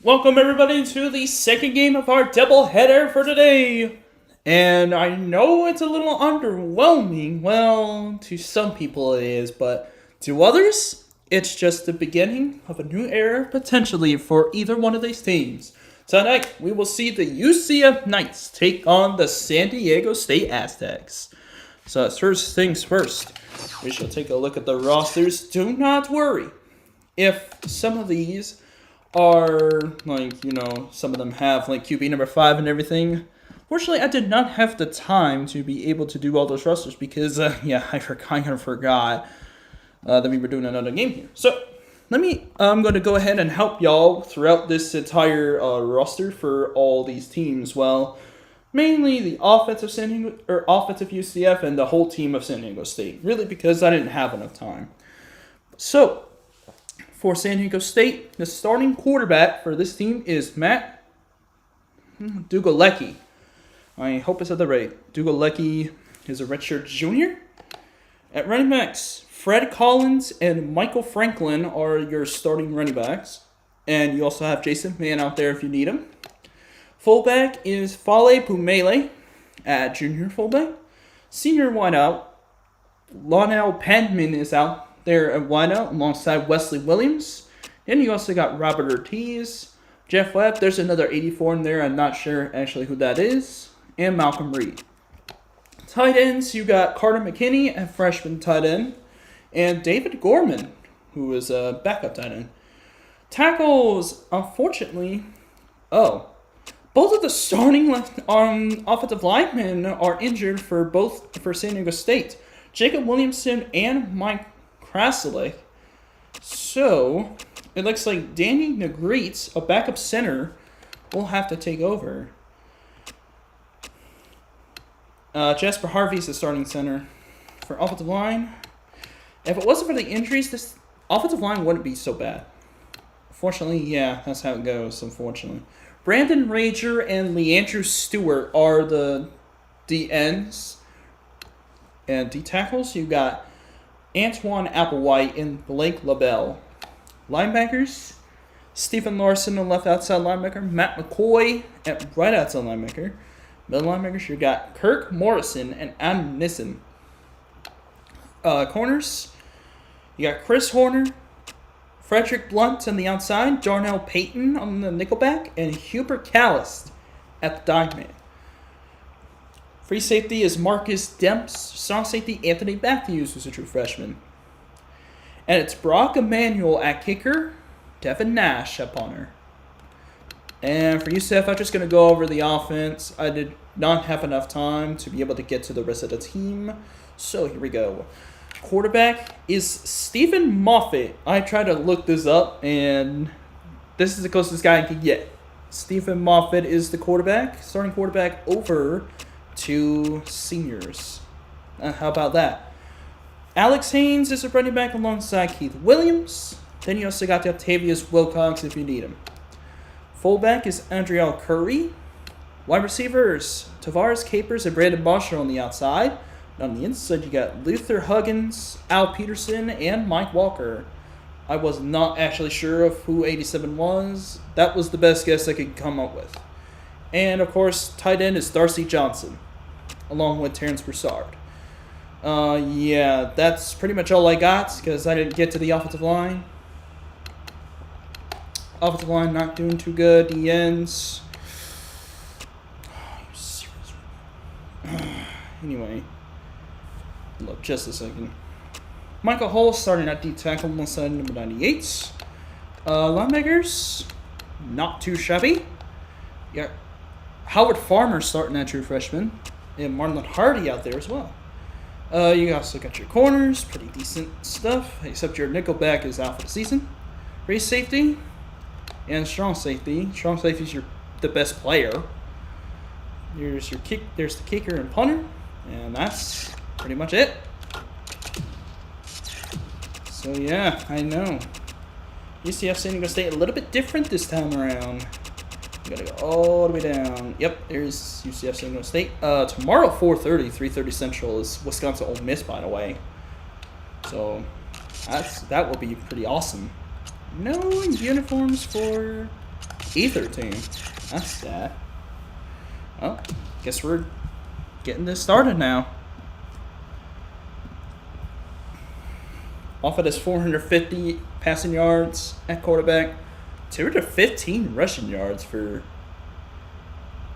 Welcome everybody to the second game of our doubleheader for today. And I know it's a little underwhelming. Well, to some people it is, but to others, it's just the beginning of a new era potentially for either one of these teams. Tonight, we will see the UCF Knights take on the San Diego State Aztecs. So first things first, we shall take a look at the rosters. Do not worry if some of these are, some of them have, QB number 5 and everything. Fortunately, I did not have the time to be able to do all those rosters because, I kind of forgot that we were doing another game here. So, I'm going to go ahead and help y'all throughout this entire roster for all these teams. Well, mainly the offensive UCF and the whole team of San Diego State. Really, because I didn't have enough time. So, for San Diego State, the starting quarterback for this team is Matt Dugalecki. I hope I said that right. Dugalecki is a redshirt junior. At running backs, Fred Collins and Michael Franklin are your starting running backs. And you also have Jason Mann out there if you need him. Fullback is Fale Pumele at junior fullback. Senior wideout, Lonell Penman is out there at wideout alongside Wesley Williams. Then you also got Robert Ortiz, Jeff Webb. There's another 84 in there. I'm not sure actually who that is. And Malcolm Reed. Tight ends, you got Carter McKinney, a freshman tight end. And David Gorman, who is a backup tight end. Tackles, unfortunately, both of the starting offensive linemen are injured for San Diego State. Jacob Williamson and Mike Krasilik. So, it looks like Danny Negreets, a backup center, will have to take over. Jasper Harvey's the starting center. For offensive line, if it wasn't for the injuries, this offensive line wouldn't be so bad. Fortunately, yeah, that's how it goes, unfortunately. Brandon Rager and Leandrew Stewart are the D-ends. And D-tackles, you got Antoine Applewhite and Blake LaBelle. Linebackers, Stephen Larson, the left outside linebacker. Matt McCoy at right outside linebacker. Middle linebackers, you got Kirk Morrison and Adam Nissen. Corners, you got Chris Horner, Frederick Blunt on the outside, Jarnell Payton on the nickelback, and Hubert Callist at the dime man. Free safety is Marcus Demps. Strong safety, Anthony Matthews, who's a true freshman. And it's Brock Emanuel at kicker, Devin Nash at punter. And for UCF, I'm just going to go over the offense. I did not have enough time to be able to get to the rest of the team. So here we go. Quarterback is Stephen Moffitt. I tried to look this up, and this is the closest guy I could get. Stephen Moffitt is the quarterback, starting quarterback over 2 seniors. How about that? Alex Haynes is a running back alongside Keith Williams. Then you also got the Octavius Wilcox if you need him. Fullback is Andriel Curry. Wide receivers, Tavares Capers and Brandon Marshall on the outside. And on the inside, you got Luther Huggins, Al Peterson, and Mike Walker. I was not actually sure of who 87 was. That was the best guess I could come up with. And, of course, tight end is Darcy Johnson, along with Terrence Broussard. That's pretty much all I got, because I didn't get to the offensive line. Offensive line not doing too good. The ends. Anyway. Look, just a second. Michael Hull starting at D-tackle alongside number 98. Linebackers, not too shabby. You got Howard Farmer starting at true freshman. And Marlon Hardy out there as well. You also got your corners, pretty decent stuff. Except your nickelback is out for the season. Free safety and strong safety. Strong safety is the best player. There's the kicker and punter. And that's pretty much it. So yeah, I know. UCF San Diego State a little bit different this time around. We gotta go all the way down. Yep, there's UCF San Diego State. Tomorrow 4:30, 3:30 Central is Wisconsin Ole Miss, by the way. So that will be pretty awesome. No uniforms for E13. That's sad. Well, guess we're getting this started now. Moffitt has 450 passing yards at quarterback. 215 rushing yards for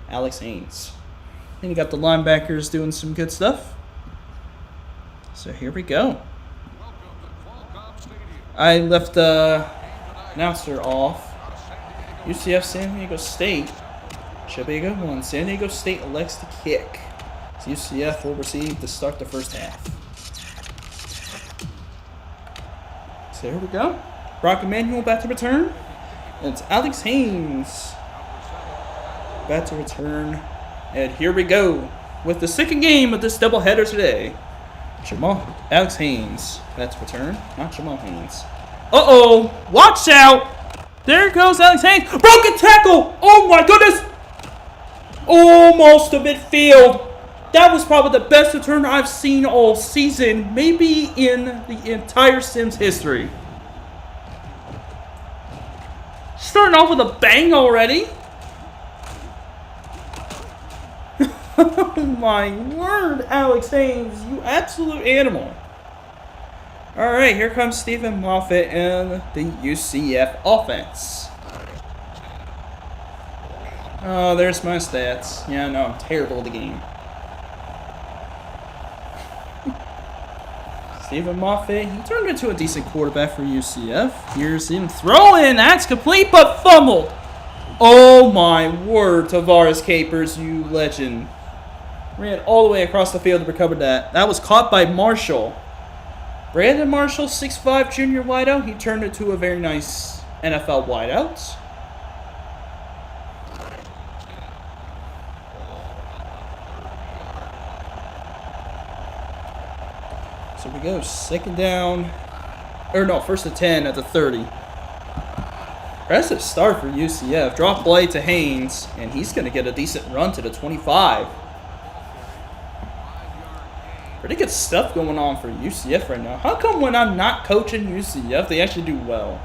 Alex Haynes. And you got the linebackers doing some good stuff. So here we go. I left the announcer off. UCF San Diego State. Should be a good one. San Diego State elects to kick. So UCF will receive to start the first half. So here we go. Brock Emanuel back to return. And it's Alex Haynes back to return. And here we go with the second game of this doubleheader today. Alex Haynes back to return. Not Jamal Haynes. Uh-oh. Watch out. There goes Alex Haynes. Broken tackle. Oh, my goodness. Almost to midfield. That was probably the best return I've seen all season. Maybe in the entire Sims history. Starting off with a bang already. Oh my word, Alex Haynes, you absolute animal. Alright, here comes Stephen Moffitt and the UCF offense. Oh, there's my stats. Yeah, no, I'm terrible at the game. Stephen Moffitt, he turned into a decent quarterback for UCF. Here's him throwing. That's complete, but fumbled. Oh my word, Tavares Capers, you legend. Ran all the way across the field to recover that. That was caught by Marshall. Brandon Marshall, 6'5", junior wideout. He turned it to a very nice NFL wideout. So we go second down. Or no, first and 10 at the 30. Impressive start for UCF. Drop play to Haynes, and he's going to get a decent run to the 25. Pretty good stuff going on for UCF right now. How come when I'm not coaching UCF, they actually do well?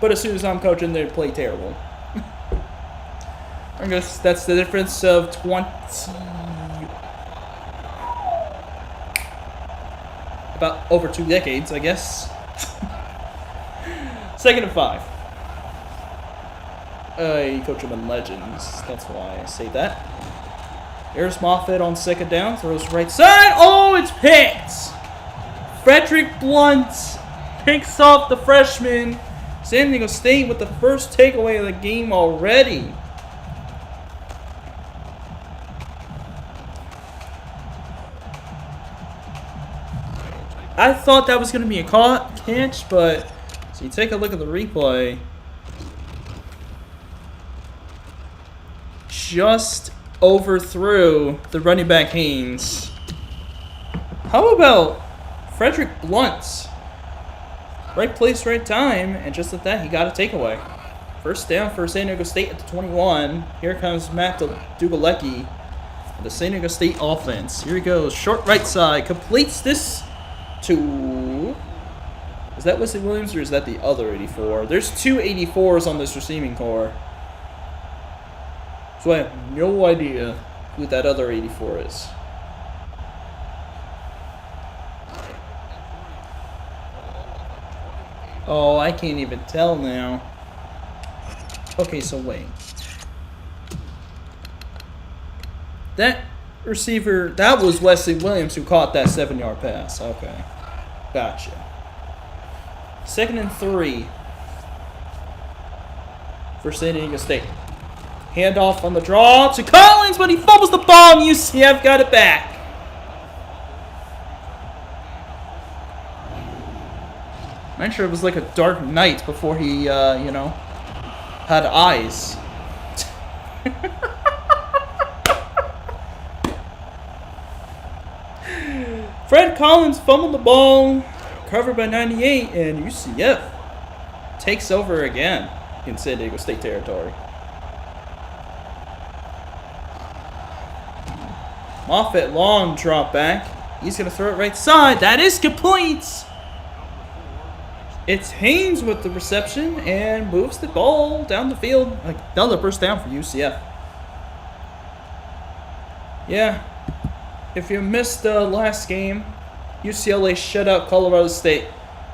But as soon as I'm coaching, they play terrible. I guess that's the difference of 20... About over 2 decades, I guess. Second and 5. You coach them in legends. That's why I say that. There's Moffitt on second down. Throws right side. Oh, it's picked. Frederick Blunt picks off the freshman. San Diego State with the first takeaway of the game already. I thought that was going to be a catch, but so you take a look at the replay. Just overthrew the running back Haynes. How about Frederick Blunt? Right place, right time, and just at that, he got a takeaway. First down for San Diego State at the 21. Here comes Matt Dugalecki, the San Diego State offense. Here he goes, short right side, completes this to... Is that Wesley Williams or is that the other 84? There's 2 84s on this receiving core. So I have no idea who that other 84 is. Oh, I can't even tell now. Okay, so wait. That receiver, that was Wesley Williams who caught that 7-yard pass. Okay. Gotcha. Second and 3 for San Diego State. Handoff on the draw to Collins, but he fumbles the ball, and UCF got it back. I'm sure it was like a dark night before he, had eyes. Fred Collins fumbled the ball, covered by 98, and UCF takes over again in San Diego State territory. Moffitt, long drop back. He's going to throw it right side. That is complete. It's Haynes with the reception and moves the ball down the field. Another first down for UCF. Yeah, if you missed the last game, UCLA shut out Colorado State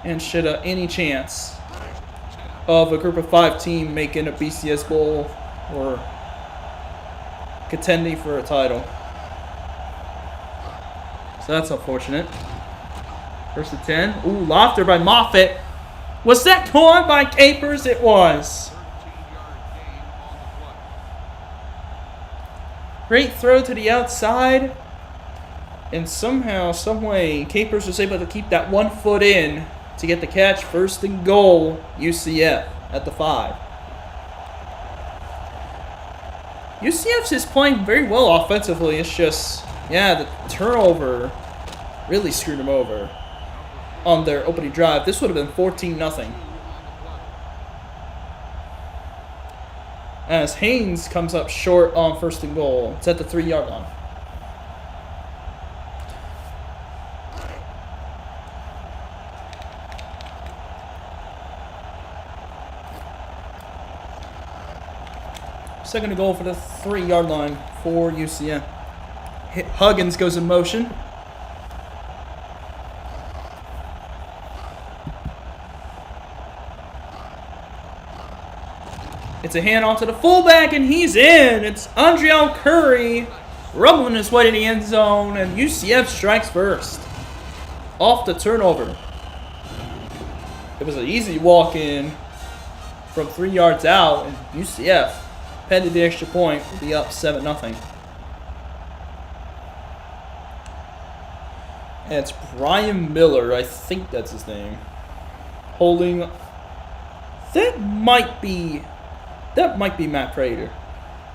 and shut out any chance of a group of 5 team making a BCS Bowl or contending for a title. So that's unfortunate. First and 10. Ooh, lofter by Moffitt. Was that caught by Capers? It was. Great throw to the outside. And somehow, someway, Capers was able to keep that 1 foot in to get the catch. First and goal, UCF at the 5. UCF is playing very well offensively. It's just, yeah, the turnover really screwed them over on their opening drive. This would have been 14-0. As Haynes comes up short on first and goal. It's at the 3-yard line. Second and goal for the 3-yard line for UCF. Huggins goes in motion. It's a handoff to the fullback, and he's in. It's Andreal Curry rumbling his way to the end zone, and UCF strikes first. Off the turnover. It was an easy walk-in from 3 yards out, and UCF headed the extra point, will be up 7-0. And it's Brian Miller, I think that's his name. Holding. That might be Matt Prater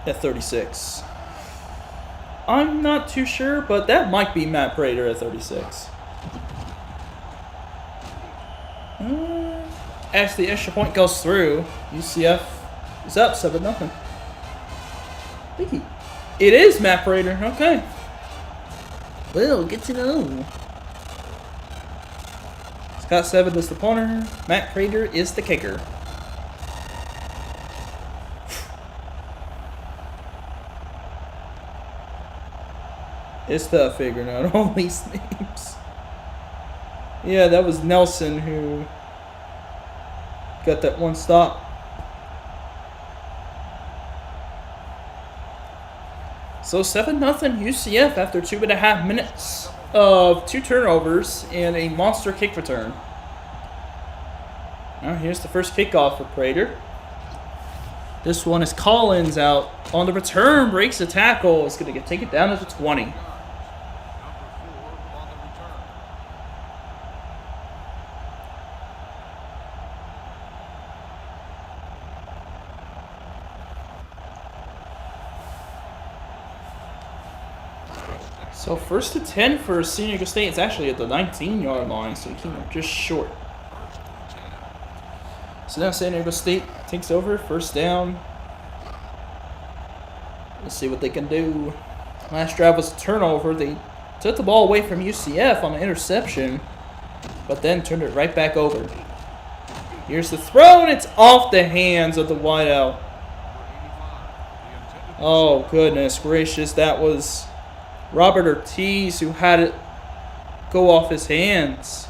at 36. I'm not too sure, but that might be Matt Prater at 36. As the extra point goes through, UCF is up 7-0. It is Matt Prater. Okay. Well, good to know. Scott Seven is the punter. Matt Prater is the kicker. It's tough figuring out all these names. Yeah, that was Nelson who got that one stop. So 7-0 UCF after 2.5 minutes of 2 turnovers and a monster kick return. Now here's the first kickoff for Prater. This one is Collins out on the return, breaks the tackle. It's going to take it down to the 20. So first to 10 for San Diego State. It's actually at the 19-yard line, so he came up just short. So now San Diego State takes over, first down. Let's see what they can do. Last drive was a turnover. They took the ball away from UCF on an interception, but then turned it right back over. Here's the throw, and it's off the hands of the wideout. Oh, goodness gracious. That was Robert Ortiz who had it go off his hands.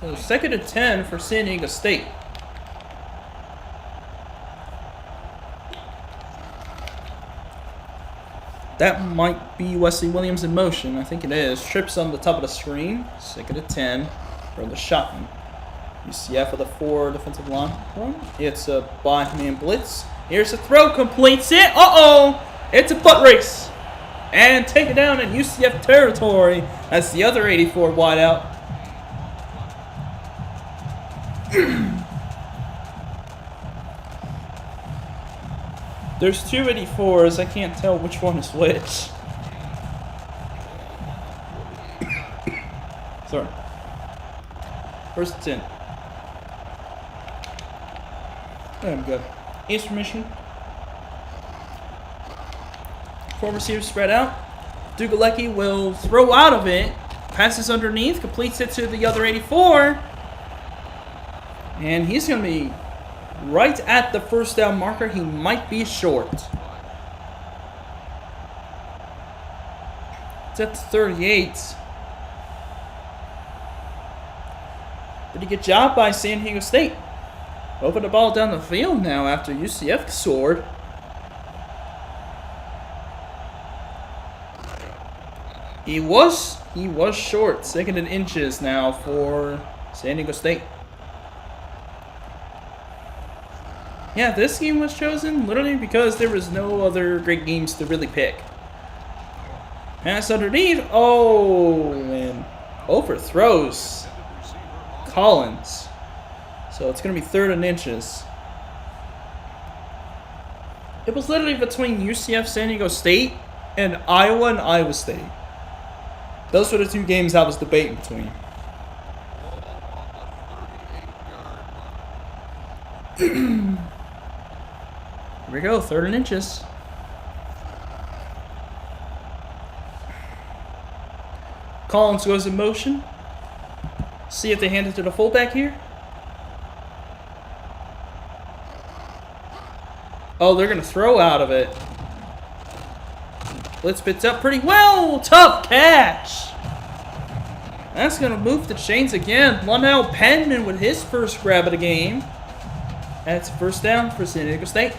So second and 10 for San Diego State. That might be Wesley Williams in motion. I think it is. Trips on the top of the screen. Second and 10 for the shotgun. UCF with a 4 defensive line. It's a by-man blitz. Here's the throw. Completes it. Uh-oh. It's a butt race. And take it down in UCF territory. That's the other 84 wideout. There's 2 84s. I can't tell which one is which. Sorry. First and 10. I'm good. Ace formation. 4 receivers spread out. Dugalecki will throw out of it. Passes underneath, completes it to the other 84. And he's going to be right at the first down marker. He might be short. It's at the 38. Pretty good job by San Diego State. Moving the ball down the field now after UCF scored. He was short. 2nd and inches now for San Diego State. Yeah, this game was chosen literally because there was no other great games to really pick. Pass underneath. Oh, and overthrows Collins. So it's going to be 3rd and inches. It was literally between UCF, San Diego State, and Iowa State. Those were the 2 games I was debating between. Here we go, 3rd and inches. Collins goes in motion. See if they hand it to the fullback here. Oh, they're going to throw out of it. Blitz spits up pretty well. Tough catch. That's going to move the chains again. Lonell Penman with his first grab of the game. That's first down for San Diego State.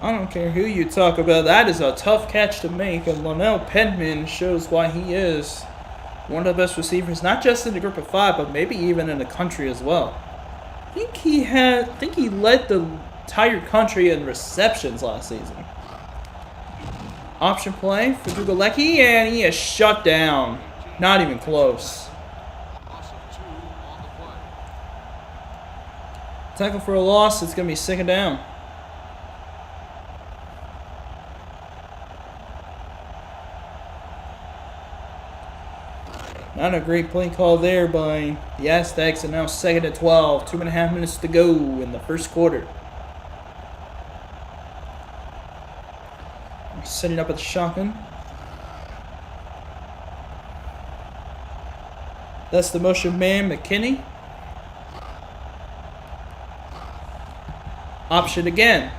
I don't care who you talk about. That is a tough catch to make. And Lonell Penman shows why he is one of the best receivers, not just in the group of 5, but maybe even in the country as well. I think he led the entire country in receptions last season. Option play for Dugalecki, and he is shut down. Not even close. Tackle for a loss. It's going to be 2nd down. Not a great play call there by the Aztecs, and now 2nd and 12. 2.5 minutes to go in the first quarter. Setting up at the shotgun. That's the motion man, McKinney. Option again.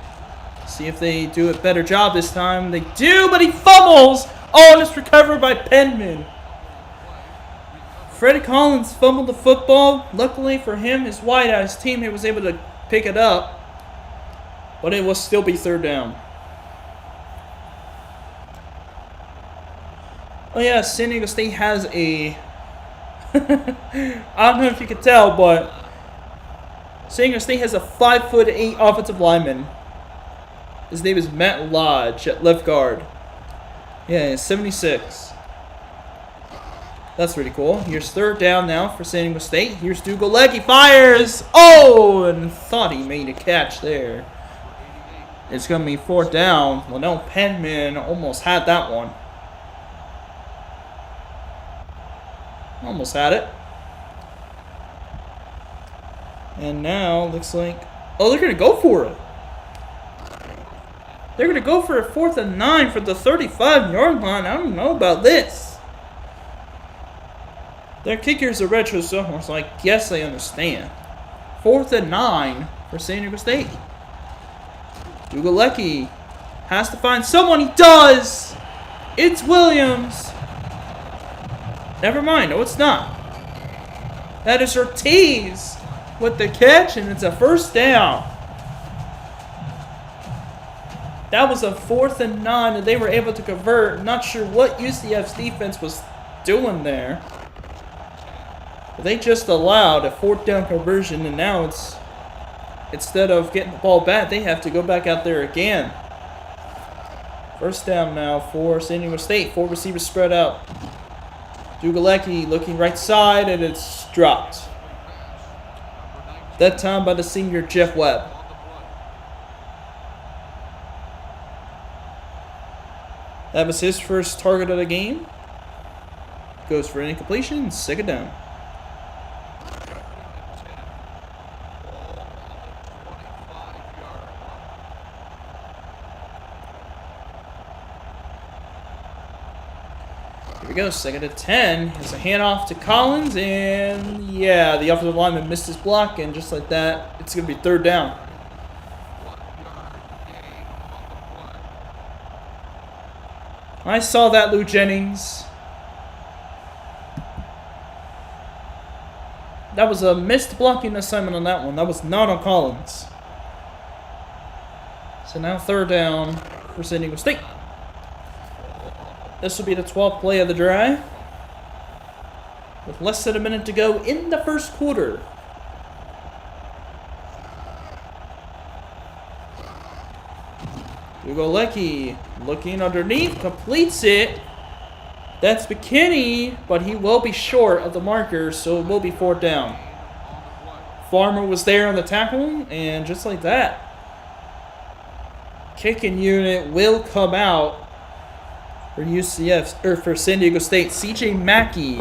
See if they do a better job this time. They do, but he fumbles! Oh, and it's recovered by Penman. Freddie Collins fumbled the football. Luckily for him, his wide-eyes teammate was able to pick it up. But it will still be 3rd down. Oh yeah, San Diego State has a... I don't know if you can tell, but San Diego State has a 5'8" offensive lineman. His name is Matt Lodge at left guard. Yeah, he's 76. That's pretty cool. Here's 3rd down now for San Diego State. Here's Dugalecki. Fires! Oh, and thought he made a catch there. It's going to be 4th down. Well, no, Penman almost had that one. Almost had it. And now, looks like... Oh, they're going to go for it. They're going to go for a 4th and 9 for the 35-yard line. I don't know about this. Their kickers are retro sophomores, so I guess they understand. 4th and 9 for San Diego State. Dugalecki has to find someone. He does! It's Williams. Never mind. No, it's not. That is Ortiz with the catch, and it's a 1st down. That was a 4th and 9 that they were able to convert. Not sure what UCF's defense was doing there. But they just allowed a 4th down conversion, and now it's, instead of getting the ball back, they have to go back out there again. 1st down now for San Diego State. 4 receivers spread out. Dugalecki looking right side, and it's dropped. That time by the senior Jeff Webb. That was his first target of the game. Goes for an incompletion, 2nd down. Here we go, 2nd and 10. It's a handoff to Collins, and yeah, the offensive lineman missed his block, and just like that, it's going to be 3rd down. I saw that, Lou Jennings. That was a missed blocking assignment on that one. That was not on Collins. So now 3rd down for San Diego State. This will be the 12th play of the drive, with less than a minute to go in the 1st quarter. Ugolecki looking underneath, completes it. That's McKinney, but he will be short of the marker, so it will be 4th down. Farmer was there on the tackle, and just like that, kicking unit will come out for UCF, or for San Diego State. CJ Mackey,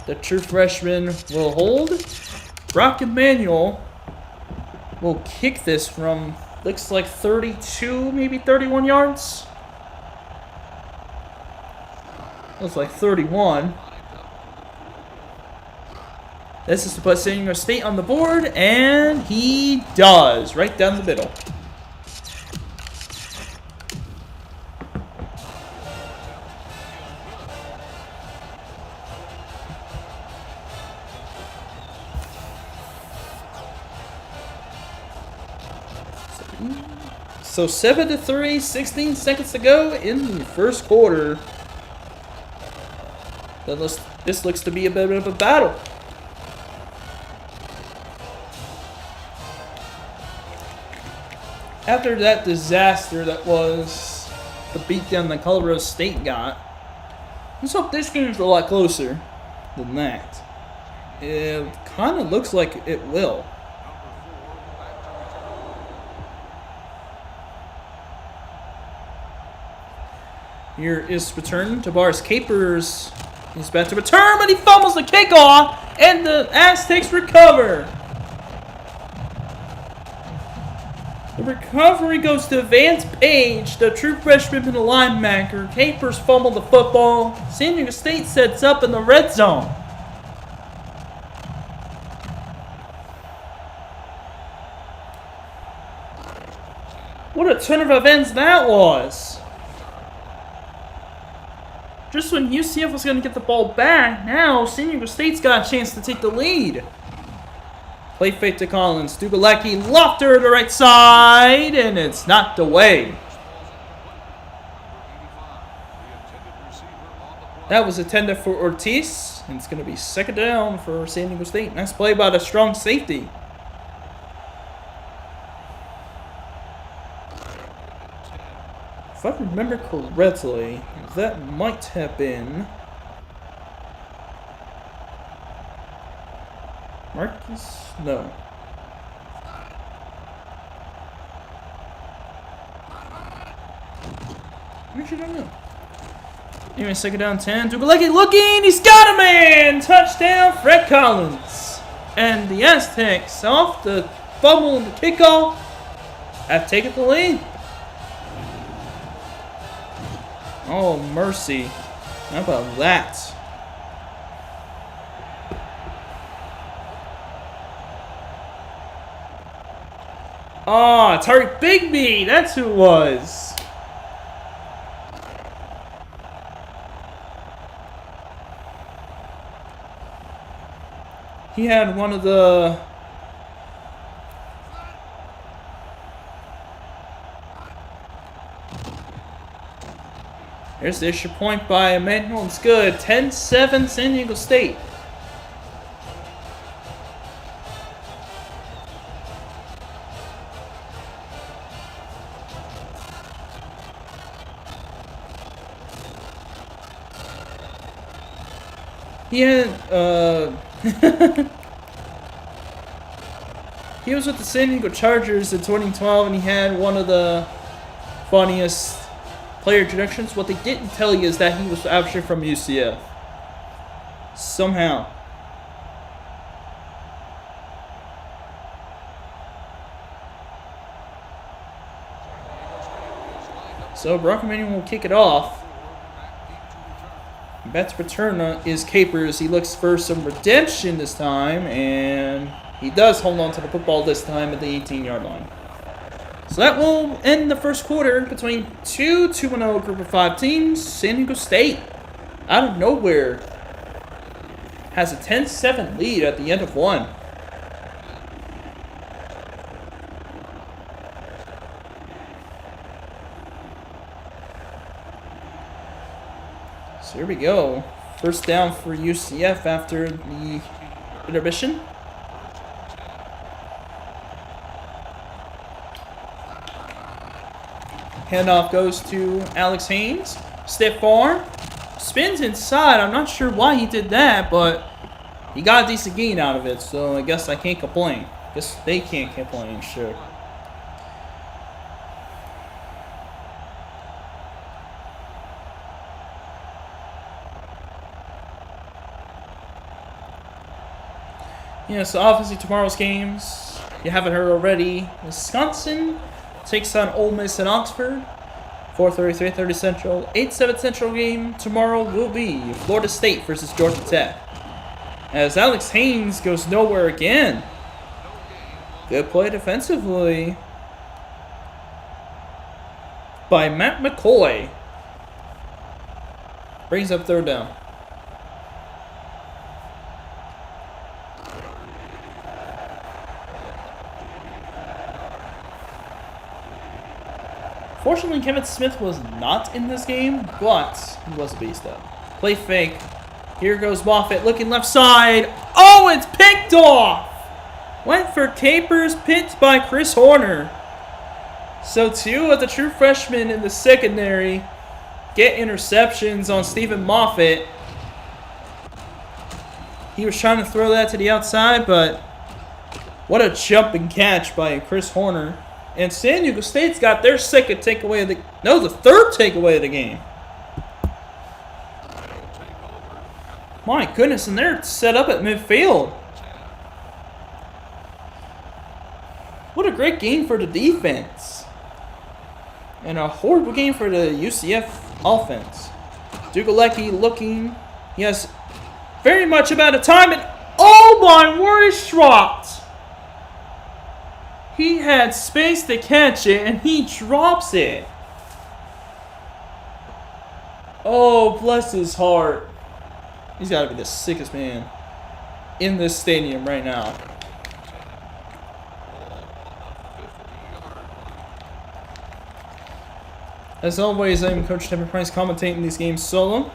the true freshman, will hold. Brock Emanuel will kick this from, looks like 32, maybe 31 yards. Looks like 31. This is to put San Diego State on the board, and he does, right down the middle. So 7-3, 16 seconds to go in the 1st quarter. This looks to be a bit of a battle. After that disaster that was the beatdown that Colorado State got, let's hope this game's a lot closer than that. It kind of looks like it will. Here is return to Boris Capers. He's about to return, but he fumbles the kickoff, and the Aztecs recover. The recovery goes to Vance Page, the true freshman and the linebacker. Capers fumbled the football. San Diego State sets up in the red zone. What a turn of events that was. Just when UCF was going to get the ball back, now San Diego State's got a chance to take the lead. Play fake to Collins. Dugalecki lofter to the right side, and it's knocked away. That was intended for Ortiz, and it's going to be 2nd down for San Diego State. Nice play by the strong safety. If I remember correctly, that might have been Marcus? No. Actually, don't know. Anyway, 2nd down 10. Dugalecki looking! He's got a man! Touchdown, Fred Collins. And the Aztecs, off the fumble and the kickoff, have taken the lead. Oh, mercy. How about that? Oh, Tariq Bigby. That's who it was. He had one of the... There's the extra point by Emmanuel. It's good. 10-7 San Diego State. He had, he was with the San Diego Chargers in 2012, and he had one of the funniest player introductions. What they didn't tell you is that he was actually from UCF. Somehow. So Brock Emanuel will kick it off. Back to return is Capers. He looks for some redemption this time, and he does hold on to the football this time at the 18-yard line. So that will end the first quarter between two 2-0 Group of 5 teams. San Diego State, out of nowhere, has a 10-7 lead at the end of one. So here we go. First down for UCF after the intermission. Handoff goes to Alex Haynes. Stiff arm. Spins inside. I'm not sure why he did that, but he got a decent gain out of it, so I guess I can't complain. Guess they can't complain, sure. Yeah, so obviously tomorrow's games, you haven't heard already, Wisconsin takes on Ole Miss in Oxford, 4:30, 3:30 Central. 8-7 Central game tomorrow will be Florida State versus Georgia Tech. As Alex Haynes goes nowhere again. Good play defensively by Matt McCoy. Brings up third down. Fortunately, Kevin Smith was not in this game, but he was a beast though. Play fake. Here goes Moffitt looking left side. Oh, it's picked off! Went for Capers, picked by Chris Horner. So two of the true freshmen in the secondary get interceptions on Stephen Moffitt. He was trying to throw that to the outside, but what a jump and catch by Chris Horner. And San Diego State's got their second takeaway of the third takeaway of the game. My goodness, and they're set up at midfield. What a great game for the defense. And a horrible game for the UCF offense. Dugalecki looking. He has very much about a time, and oh my word, it's dropped. He had space to catch it, and he drops it. Oh, bless his heart. He's got to be the sickest man in this stadium right now. As always, I'm Coach Tepper Price commentating these games solo.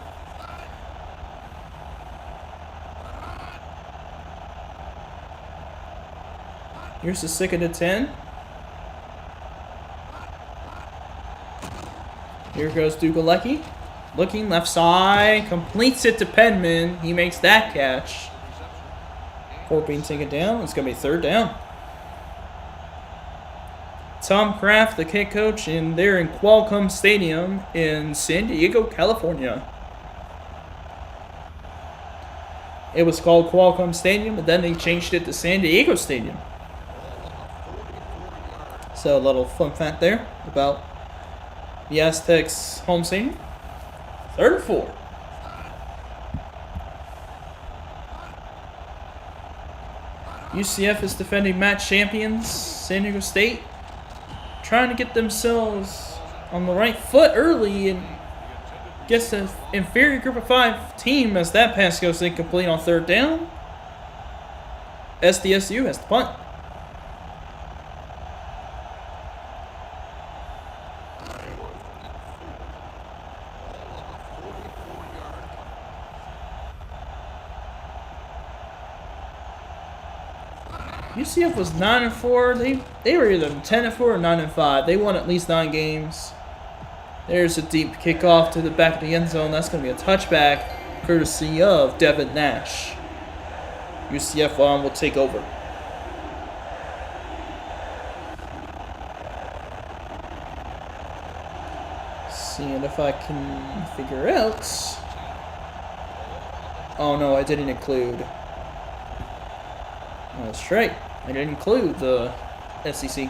Here's the 2nd and 10. Here goes Dugalecki. Looking left side. Completes it to Penman. He makes that catch. 4 being taken down. It's going to be third down. Tom Kraft, the kick coach, and they're in Qualcomm Stadium in San Diego, California. It was called Qualcomm Stadium, but then they changed it to San Diego Stadium. So a little fun fact there about the Aztecs home stadium. 3rd and 4. UCF is defending match champions. San Diego State trying to get themselves on the right foot early and gets an inferior Group of 5 team as that pass goes incomplete on 3rd down. SDSU has the punt. UCF was 9-4. They were either 10-4 or 9-5. They won at least 9 games. There's a deep kickoff to the back of the end zone. That's going to be a touchback, courtesy of Devin Nash. UCF will take over. Seeing if I can figure out. Oh no, I didn't include. That's right. I didn't include the SEC.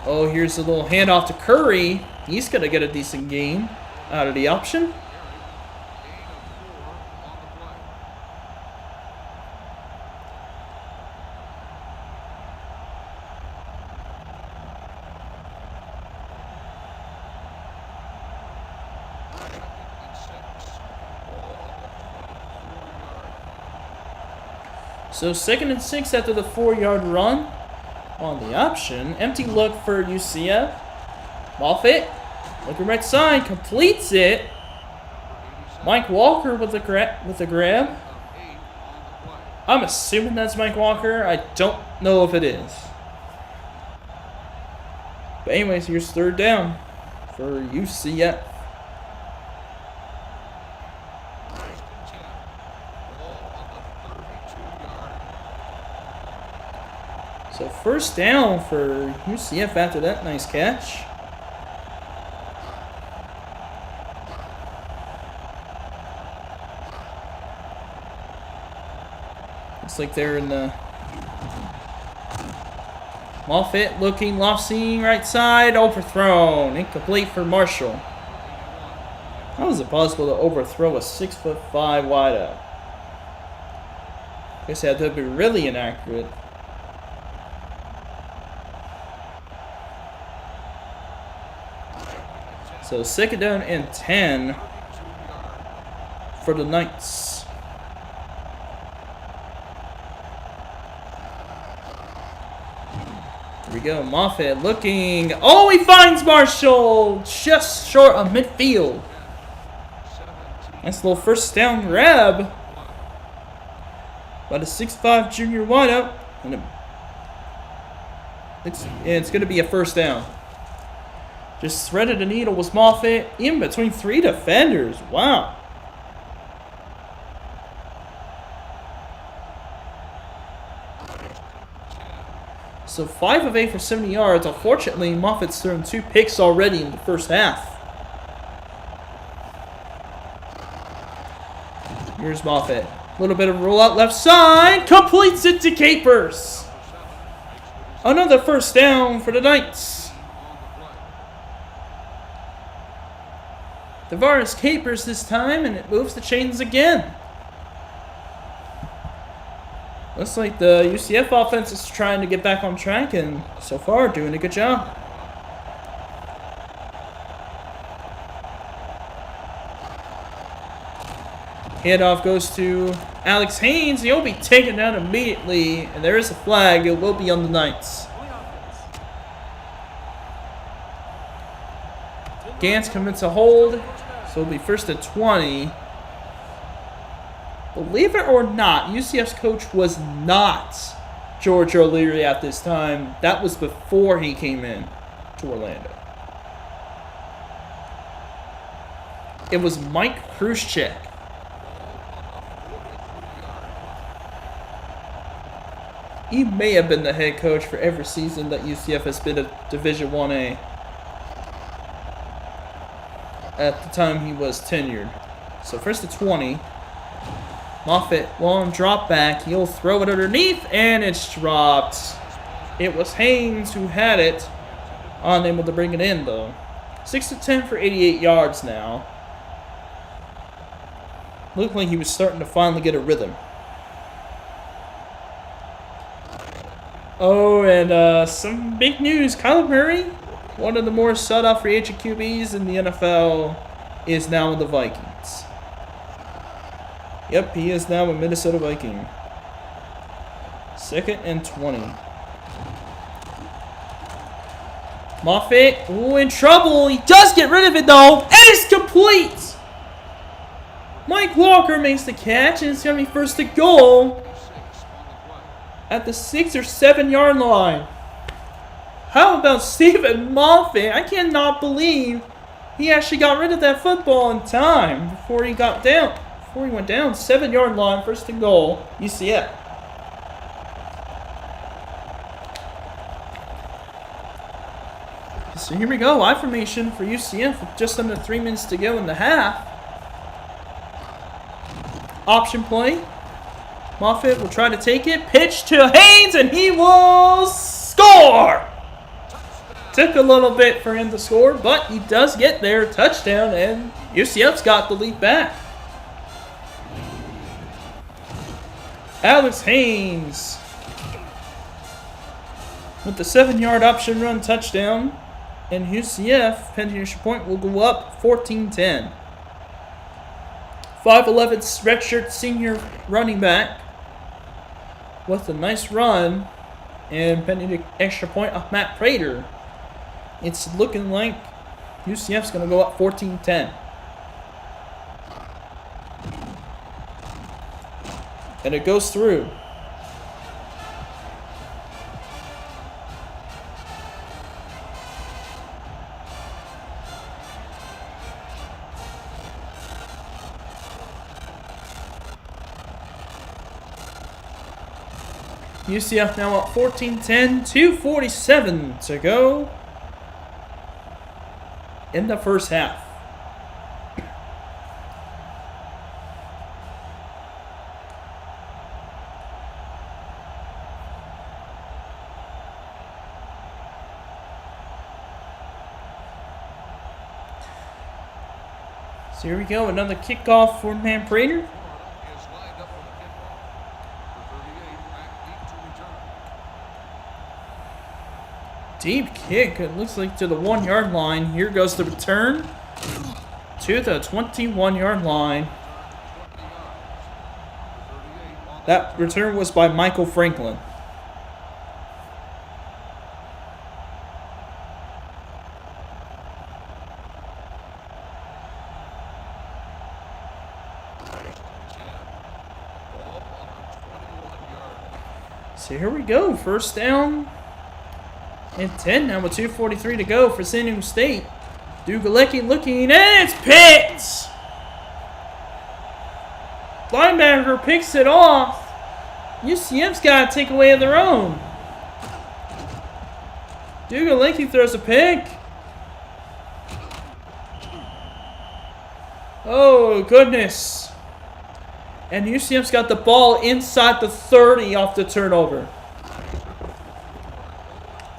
Oh, here's a little handoff to Curry. He's going to get a decent game. out of the option. So 2nd and 6 after the 4-yard run on the option. Empty look for UCF. Moffitt looking right side, completes it. Mike Walker with the grab. I'm assuming that's Mike Walker. I don't know if it is. But anyways, here's 3rd down for UCF. So 1st down for UCF after that nice catch. Looks like they're in the Moffitt looking, lofting right side, overthrown. Incomplete for Marshall. How is it possible to overthrow a 6'5" wideout? I guess that would be really inaccurate. So 2nd down and 10 for the Knights. Here we go. Moffitt looking. Oh, he finds Marshall just short of midfield. Nice little 1st down grab by the 6'5" junior wideout. And it's going to be a 1st down. Just threaded the needle was Moffitt in between 3 defenders. Wow. So 5 of 8 for 70 yards. Unfortunately, Moffitt's thrown 2 picks already in the 1st half. Here's Moffitt. A little bit of rollout left side. Completes it to Capers. Another 1st down for the Knights. Tavares Capers this time, and it moves the chains again. Looks like the UCF offense is trying to get back on track, and so far doing a good job. Handoff goes to Alex Haynes. He'll be taken down immediately, and there is a flag. It will be on the Knights. Gantz commits a hold, so it'll be 1st and 20. Believe it or not, UCF's coach was not George O'Leary at this time. That was before he came in to Orlando. It was Mike Khrushchev. He may have been the head coach for every season that UCF has been a Division 1A. At the time he was tenured. So 1st and 20. Moffitt, long drop back. He'll throw it underneath, and it's dropped. It was Haynes who had it. Unable to bring it in, though. 6 of 10 for 88 yards now. Looked like he was starting to finally get a rhythm. Oh, and some big news. Kyler Murray, one of the more sought-out free agent QBs in the NFL, is now in the Vikings. Yep, he is now a Minnesota Viking. 2nd and 20. Moffitt, ooh, in trouble. He does get rid of it, though. And it's complete! Mike Walker makes the catch, and it's going to be 1st and goal at the 6 or 7 yard line. How about Stephen Moffitt? I cannot believe he actually got rid of that football in time before he got down. Before he went down, 7 yard line, 1st and goal, UCF. So here we go, I formation for UCF with just under 3 minutes to go in the half. Option play. Moffitt will try to take it. Pitch to Haynes, and he will score! Took a little bit for him to score, but he does get there. Touchdown, and UCF's got the lead back. Alex Haynes with the 7-yard option run touchdown. And UCF, pending extra point, will go up 14-10. 5'11" redshirt senior running back with a nice run. And pending the extra point of Matt Prater, it's looking like UCF's going to go up 14-10. And it goes through. UCF now up 14-10, 2:47 to go in the first half. So here we go, another kickoff for Matt Prater. Deep kick, it looks like to the 1-yard line. Here goes the return to the 21-yard line. That return was by Michael Franklin. So here we go, first down and 10 now with 2:43 to go for San Diego State. Dugalecki looking, and it's picked! Linebacker picks it off. UCF's got to take away of their own. Dugalecki throws a pick. Oh, goodness. And UCF's got the ball inside the 30 off the turnover.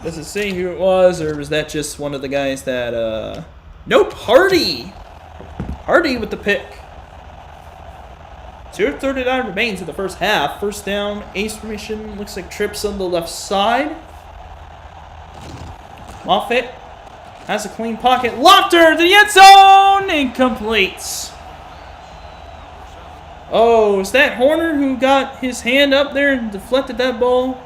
Does it say who it was, or was that just one of the guys that, Nope, Hardy! Hardy with the pick. 2:39 remains in the first half. First down, ace formation. Looks like trips on the left side. Moffitt has a clean pocket. Lofter to the end zone! Incomplete. Oh, is that Horner who got his hand up there and deflected that ball?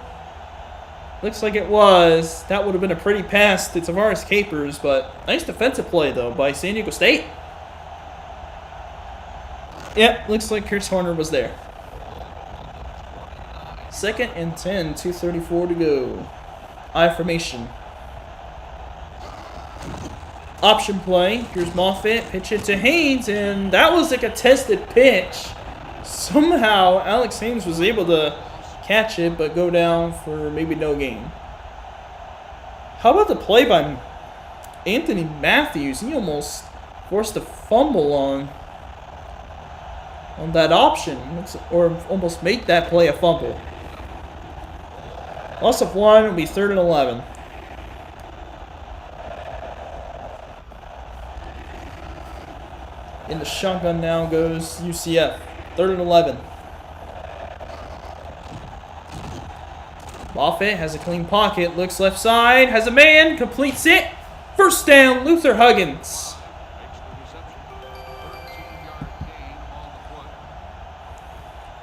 Looks like it was. That would have been a pretty pass to Tavares Capers, but nice defensive play, though, by San Diego State. Yep, looks like Chris Horner was there. 2nd and 10, 2:34 to go. I formation. Option play. Here's Moffitt. Pitch it to Haynes, and that was like a tested pitch. Somehow, Alex Haynes was able to catch it, but go down for maybe no gain. How about the play by Anthony Matthews? He almost forced a fumble on that option, or almost make that play a fumble. Loss of 1 will be 3rd and 11. In the shotgun now goes UCF. 3rd and 11. Moffitt has a clean pocket, looks left side, has a man, completes it. First down, Luther Huggins.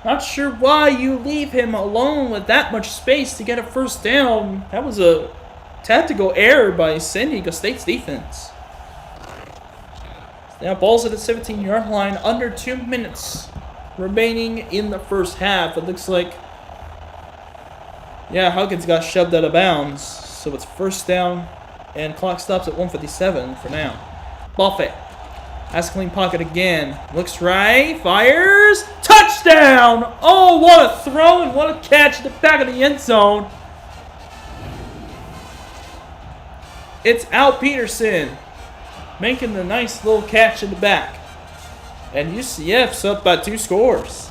Not sure why you leave him alone with that much space to get a first down. That was a tactical error by San Diego State's defense. Now ball's at the 17-yard line, under 2 minutes remaining in the first half. It looks like, yeah, Huggins got shoved out of bounds. So it's first down, and clock stops at 1:57 for now. Moffitt has a clean pocket again. Looks right, fires, touchdown! Oh, what a throw and what a catch at the back of the end zone. It's Al Peterson making the nice little catch in the back. And UCF's up by 2 scores.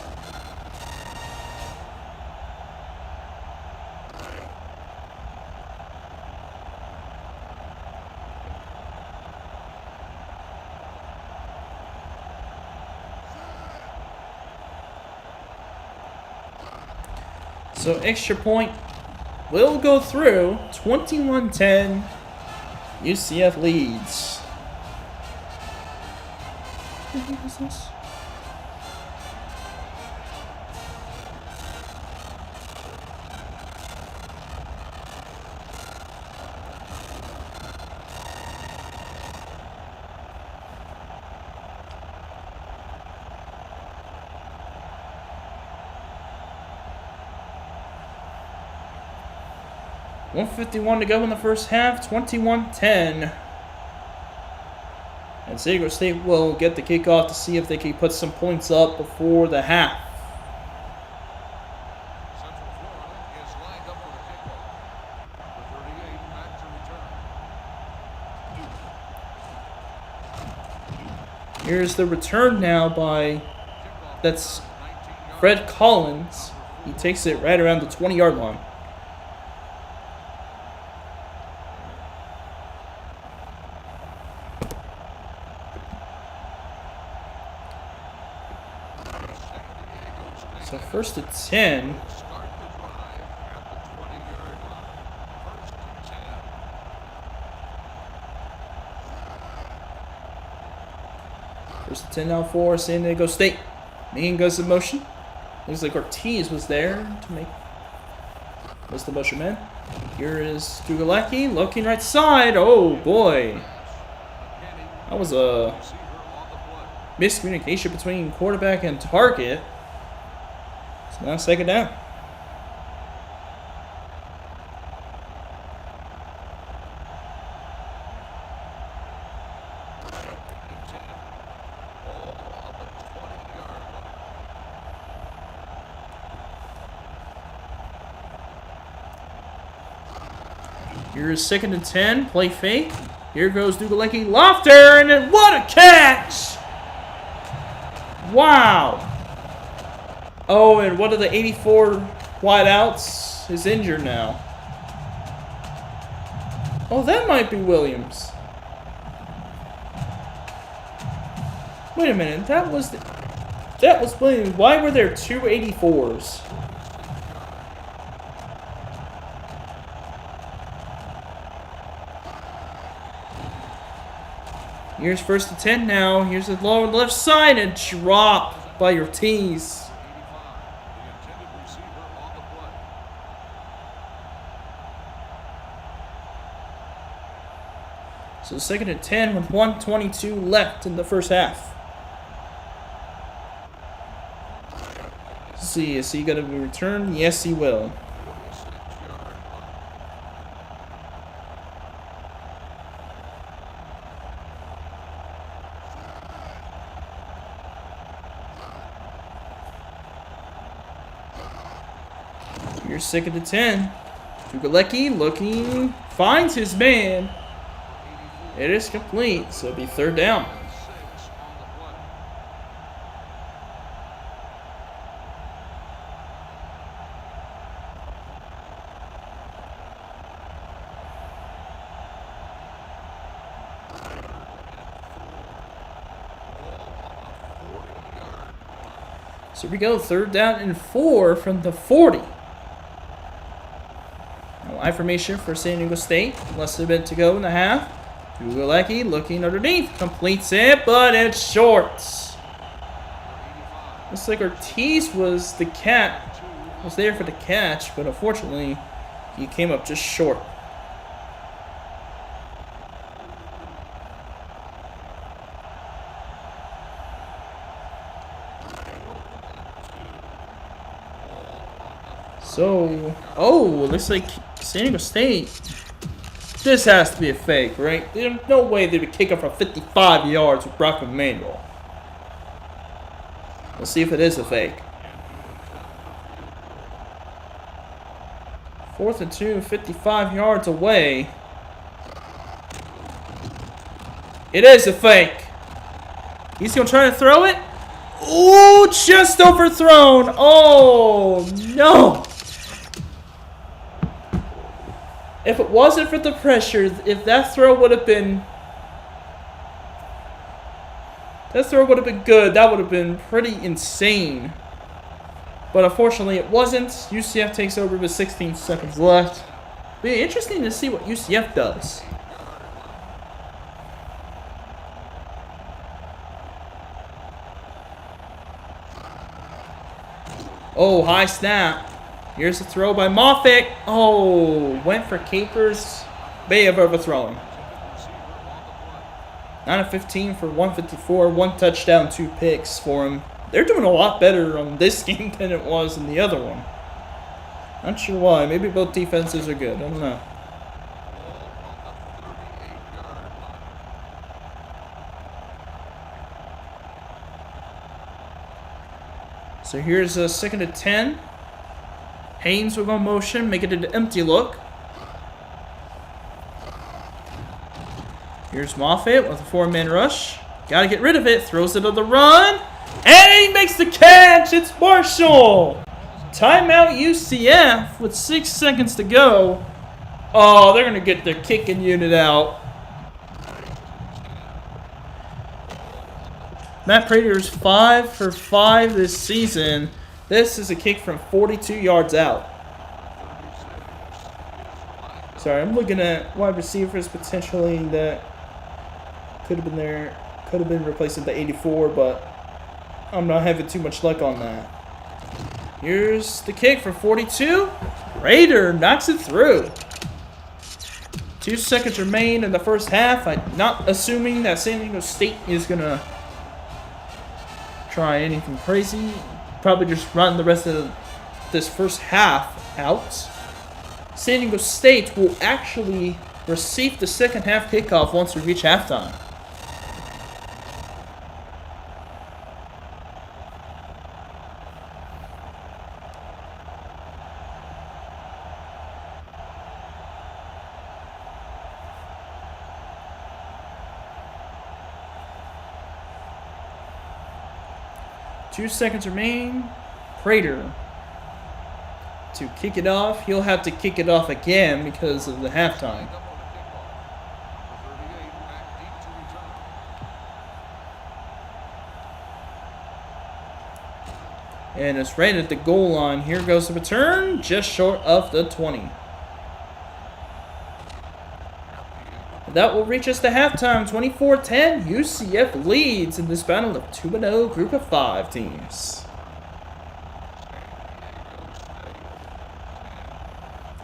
So extra point will go through. 21-10. UCF leads. What is this? .151 to go in the first half, 21-10. And San Diego State will get the kickoff to see if they can put some points up before the half. Central Florida is lined up for the kickoff. Number 38 back to return. Here's the return now by, that's Fred Collins. He takes it right around the 20-yard line. So first and 10. First and 10 now for San Diego State. Mean goes in motion. Looks like Ortiz was there to make was the motion man. Here is Dugalecki looking right side. Oh boy. That was a miscommunication between quarterback and target. So now second down. Here's second and 10. Play fake. Here goes Dugalecki. Lofter, and what a catch! Wow. Oh, and one of the 84 wideouts is injured now. Oh, that might be Williams. Wait a minute, that was Williams. Why were there two 84s? Here's first and 10 now. Here's the lower left side and drop by Ortiz. So second and 10 with 1:22 left in the first half. Let's see, is he going to return? Yes, he will. Here's second and 10. Dugalecki looking, finds his man. It is complete, so it'll be third down. So here we go, third down and 4 from the 40. Now, I formation for San Diego State. Less than a minute to go in the half. Dugalecki looking underneath, completes it, but it's short. Looks like Ortiz was there for the catch, but unfortunately, he came up just short. So, looks like San Diego State. This has to be a fake, right? There's no way they would kick up from 55 yards with Brock Emanuel. Let's see if it is a fake. 4th and 2, 55 yards away. It is a fake. He's going to try to throw it. Ooh, just overthrown. Oh, no. If it wasn't for the pressure, if that throw would have been... That throw would have been good. That would have been pretty insane. But unfortunately, it wasn't. UCF takes over with 16 seconds left. Be interesting to see what UCF does. Oh, high snap. Here's the throw by Moffitt. Oh, went for Capers. Bay of overthrowing. 9 of 15 for 154. 1 touchdown, 2 picks for him. They're doing a lot better on this game than it was in the other one. Not sure why. Maybe both defenses are good. I don't know. So here's a 2nd and 10. Haynes will go motion, make it an empty look. Here's Moffitt with a 4-man rush. Gotta get rid of it. Throws it on the run. And he makes the catch. It's Marshall. Timeout UCF with 6 seconds to go. Oh, they're going to get their kicking unit out. Matt Prater's 5 for 5 this season. This is a kick from 42 yards out. Sorry, I'm looking at wide receivers potentially that could have been there. Could have been replacing the 84, but I'm not having too much luck on that. Here's the kick for 42. Prater knocks it through. 2 seconds remain in the first half. I'm not assuming that San Diego State is going to try anything crazy. Probably just run the rest of this first half out. San Diego State will actually receive the second half kickoff once we reach halftime. Two seconds remain. Prater to kick it off. He'll have to kick it off again because of the halftime. And it's right at the goal line. Here goes the return, just short of the 20. That will reach us to halftime. 24-10. UCF leads in this battle of 2-0 group of 5 teams.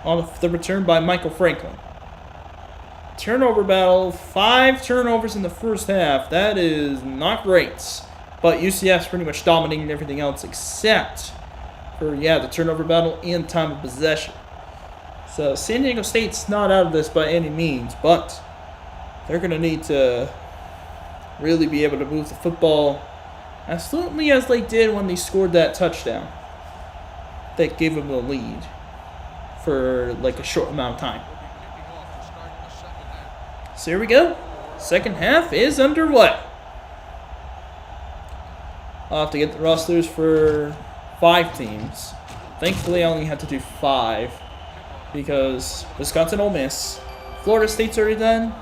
On the return by Michael Franklin. Turnover battle. 5 turnovers in the first half. That is not great. But UCF's pretty much dominating everything else except for, the turnover battle and time of possession. So San Diego State's not out of this by any means, but they're going to need to really be able to move the football as fluently as they did when they scored that touchdown that gave them the lead for like a short amount of time. So here we go. Second half is underway. I'll have to get the rosters for 5 teams. Thankfully, I only had to do 5 because Wisconsin, Ole Miss, Florida State's already done,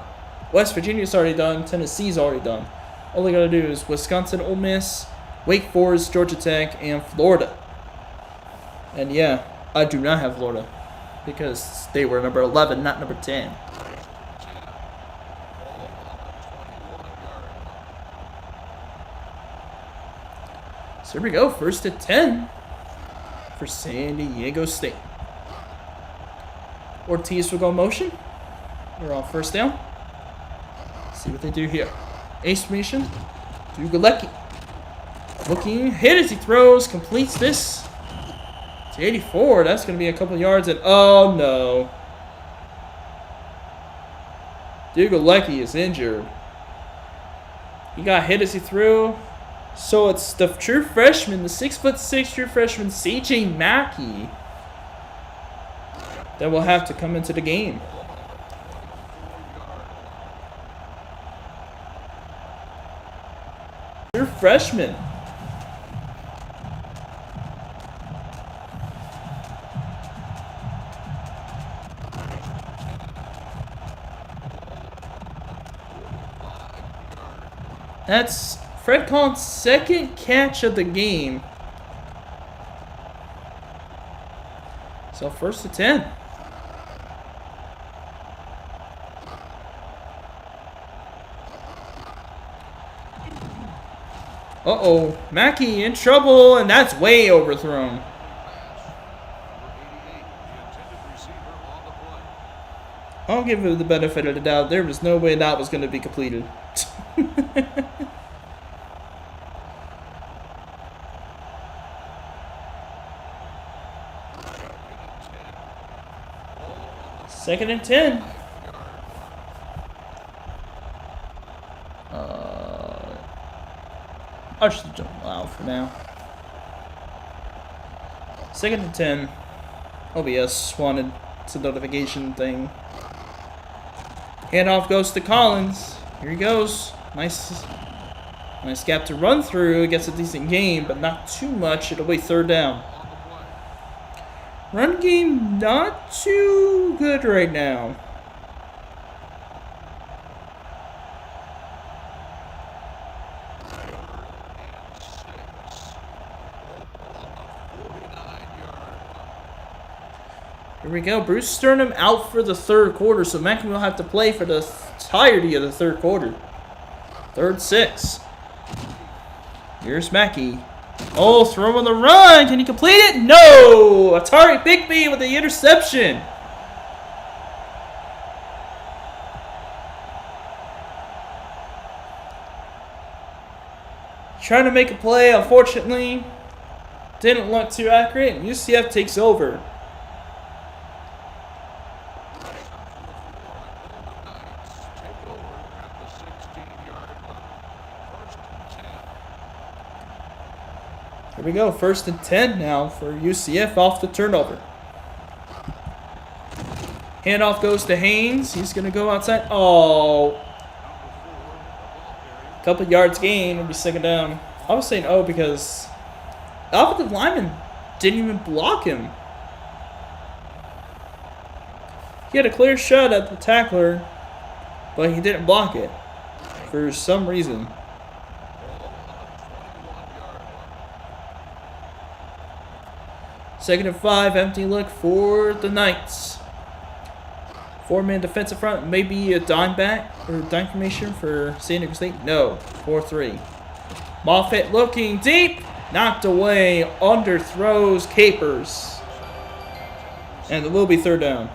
West Virginia's already done, Tennessee's already done. All they gotta do is Wisconsin, Ole Miss, Wake Forest, Georgia Tech, and Florida. And I do not have Florida because they were number 11, not number 10. So here we go, 1st and 10 for San Diego State. Ortiz will go motion. We're on 1st down. See what they do here. Ace formation to Galecki. Looking, hit as he throws, completes this to 84. That's going to be a couple yards, and oh no. Galecki is injured. He got hit as he threw. So it's the true freshman, the 6'6" true freshman, CJ Mackey, that will have to come into the game. True freshman. That's Fred Collins' second catch of the game. So 1st and 10. Uh-oh. Mackey in trouble, and that's way overthrown. I'll give him the benefit of the doubt. There was no way that was going to be completed. Second and 10. I should jump out for now. 2nd and 10. OBS wanted it's a notification thing. Handoff goes to Collins. Here he goes. Nice gap to run through. Gets a decent gain, but not too much. It'll be 3rd down. Run game not too good right now. Here we go. Bruce Sternum out for the 3rd quarter, so Mackey will have to play for the entirety of the 3rd quarter. 3rd 6. Here's Mackey. Oh, throw on the run. Can he complete it? No! Atari Bigby with the interception. Trying to make a play, unfortunately. Didn't look too accurate, and UCF takes over. Here we go, 1st and 10 now for UCF off the turnover. Handoff goes to Haynes. He's going to go outside. Oh. Couple yards gain. It'll be 2nd down. I was saying because the offensive lineman didn't even block him. He had a clear shot at the tackler, but he didn't block it for some reason. 2nd and 5, empty look for the Knights. 4-man defensive front, maybe a dime back or dime formation for San Diego State. No, 4-3. Moffitt looking deep, knocked away, underthrows, capers, and it will be 3rd down.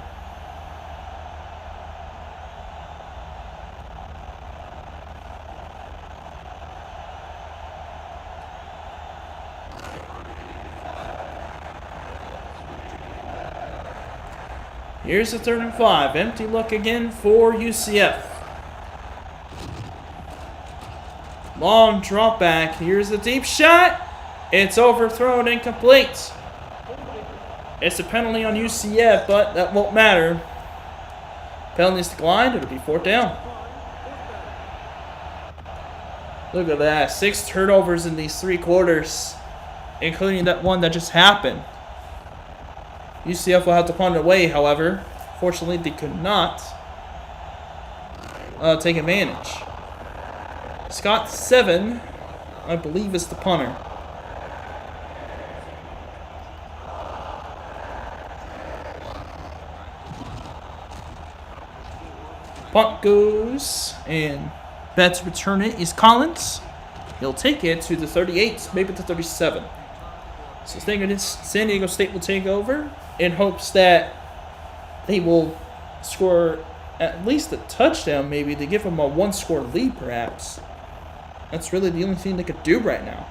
Here's the 3rd and 5. Empty look again for UCF. Long drop back. Here's the deep shot. It's overthrown, incomplete. It's a penalty on UCF, but that won't matter. Penalties declined. It'll be 4th down. Look at that. 6 turnovers in these 3 quarters, including that one that just happened. UCF will have to punt it away, however. Fortunately, they could not take advantage. Scott 7, I believe, is the punter. Punt goes, and back to return it is Collins. He'll take it to the 38, maybe the 37. So San Diego State will take over in hopes that they will score at least a touchdown, maybe, to give them a 1-score lead, perhaps. That's really the only thing they could do right now.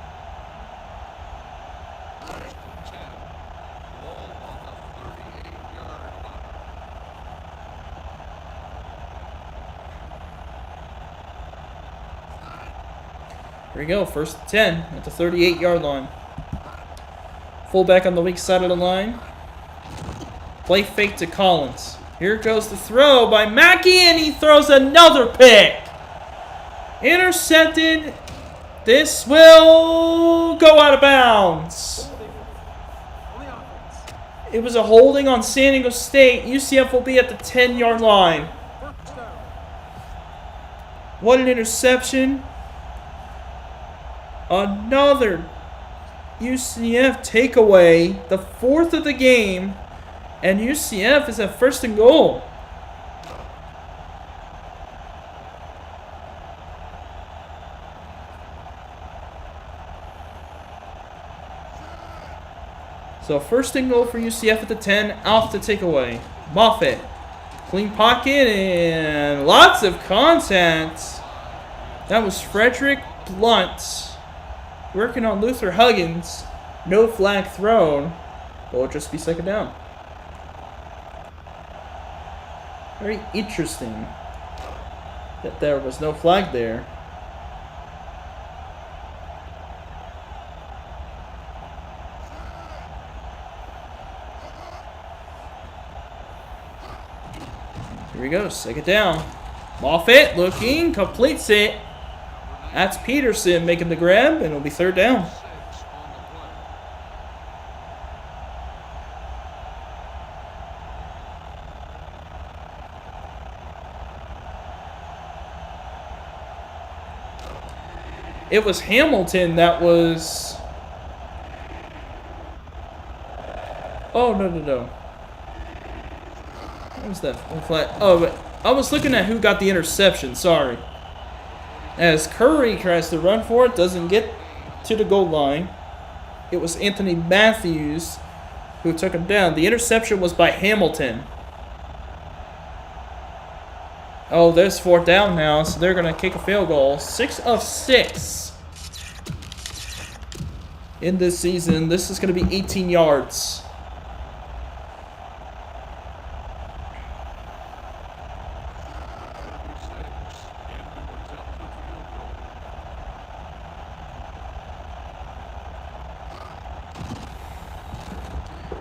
Here we go, 1st and 10 at the 38-yard line. Fullback on the weak side of the line. Play fake to Collins. Here goes the throw by Mackey, and he throws another pick. Intercepted. This will go out of bounds. It was a holding on San Diego State. UCF will be at the 10-yard line. What an interception. Another UCF takeaway, the 4th of the game, And UCF is at 1st and goal. So 1st and goal for UCF at the 10. Off the takeaway. Moffitt. Clean pocket and lots of contact. That was Frederick Blunt working on Luther Huggins. No flag thrown. Will just be 2nd down. Very interesting that there was no flag there. Here we go, 2nd down. Moffitt looking, completes it. That's Peterson making the grab, and it'll be 3rd down. It was Hamilton that was... Oh, no. What was that? Oh, but I was looking at who got the interception. Sorry. As Curry tries to run for it, doesn't get to the goal line. It was Anthony Matthews who took him down. The interception was by Hamilton. Oh, there's 4th down now, so they're going to kick a field goal. 6 of 6 in this season. This is going to be 18 yards.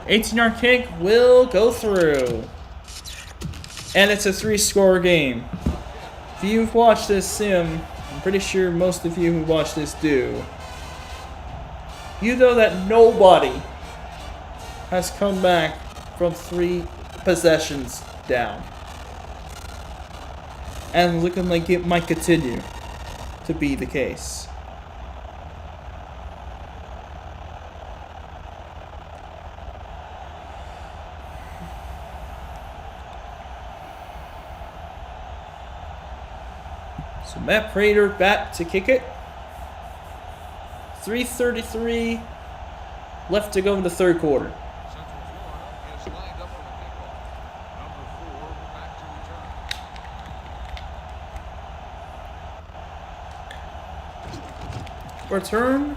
$18-yard kick will go through. And it's a 3-score game. If you've watched this sim, I'm pretty sure most of you who watch this do. You know that nobody has come back from 3 possessions down. And looking like it might continue to be the case. So Matt Prater back to kick it. 3:33 left to go in the 3rd quarter. Central Florida is lined up for the kickoff. Number 4 back to return. Return.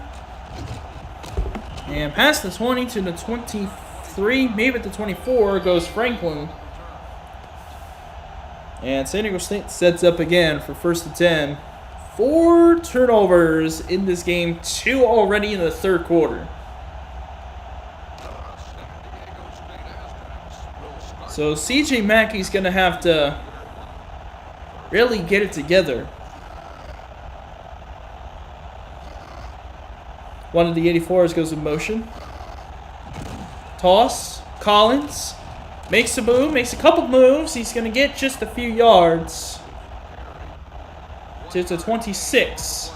And past the 20 to the 23, maybe the 24 goes Franklin. And San Diego State sets up again for 1st and 10. 4 turnovers in this game, 2 already in the 3rd quarter. So CJ Mackey's going to have to really get it together. One of the 84s goes in motion. Toss. Collins makes a move, makes a couple moves. He's going to get just a few yards. To the 26.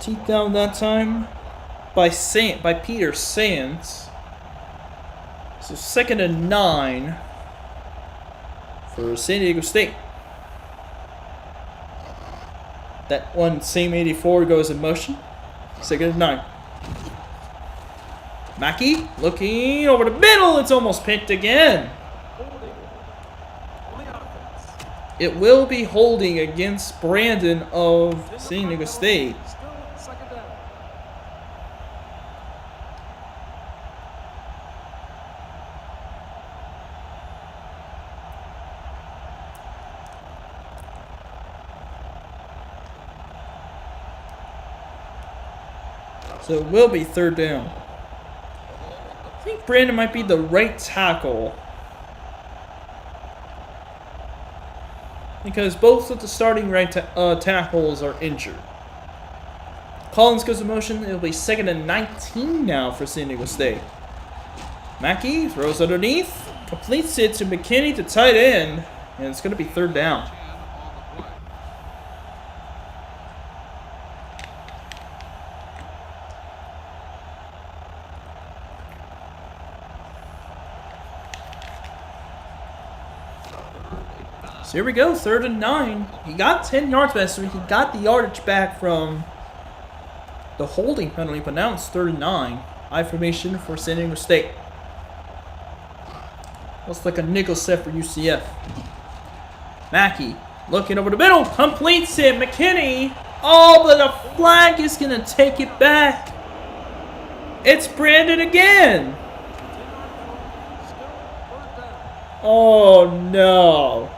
Teeth down that time by Peter Sands. So 2nd and 9 for San Diego State. That one same 84 goes in motion. 2nd and 9. Mackey looking over the middle. It's almost picked again. It will be holding against Brandon of San Diego State. So it will be 3rd down. I think Brandon might be the right tackle. Because both of the starting right tackles are injured. Collins goes in motion. It'll be 2nd and 19 now for San Diego State. Mackey throws underneath. Completes it to McKinney to tight end. And it's going to be third down. 10 on the play. So here we go, 3rd and 9. He got 10 yards back, so he got the yardage back from the holding penalty, but now it's 3rd and 9. High formation for San Diego State. Looks like a nickel set for UCF. Mackey looking over the middle, completes it. McKinney. Oh, but the flag is going to take it back. It's Brandon again. Oh, no.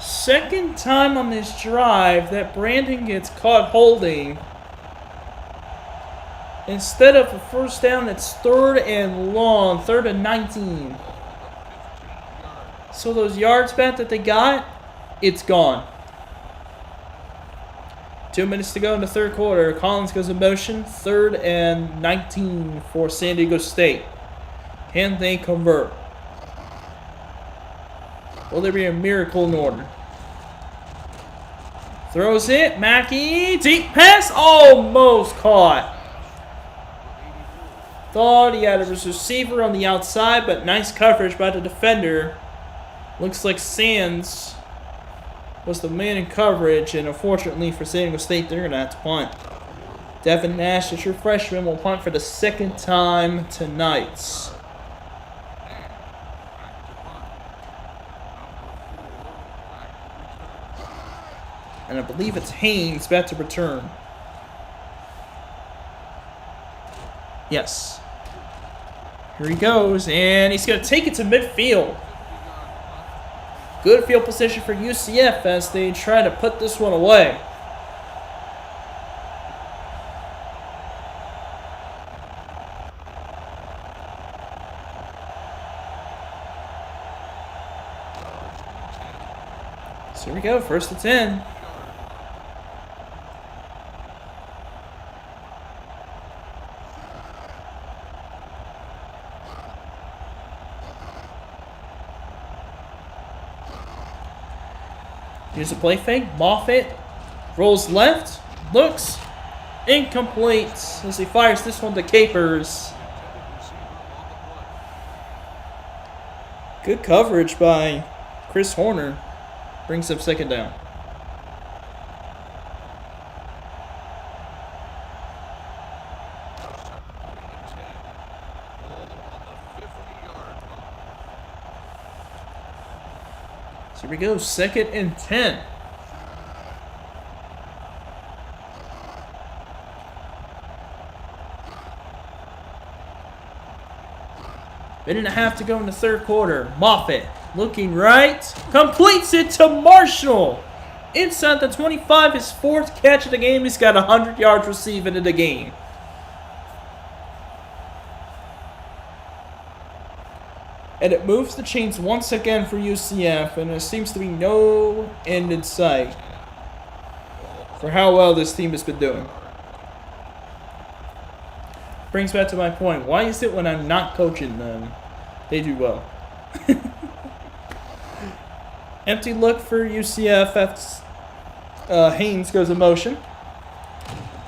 Second time on this drive that Brandon gets caught holding. Instead of a first down, it's 3rd and long, 3rd and 19. So those yards back that they got, it's gone. 2 minutes to go in the 3rd quarter. Collins goes in motion, 3rd and 19 for San Diego State. Can they convert? Will there be a miracle in order? Throws it, Mackey, deep pass, almost caught. Thought he had a receiver on the outside, but nice coverage by the defender. Looks like Sands was the man in coverage, and unfortunately for San Diego State, they're going to have to punt. Devin Nash, the true freshman, will punt for the 2nd time tonight. And I believe it's Haynes about to return. Yes. Here he goes, and he's going to take it to midfield. Good field position for UCF as they try to put this one away. So here we go, 1st and 10. Here's a play fake. Moffitt rolls left. Looks incomplete as he fires this one to Capers. Good coverage by Chris Horner. Brings up 2nd down. Here we go, 2nd and 10. Minute and a half to go in the 3rd quarter. Moffitt looking right, completes it to Marshall. Inside the 25, his 4th catch of the game. He's got 100 yards receiving in the game. And it moves the chains once again for UCF, and there seems to be no end in sight for how well this team has been doing. Brings back to my point. Why is it when I'm not coaching them, they do well? Empty look for UCF after Haynes goes in motion.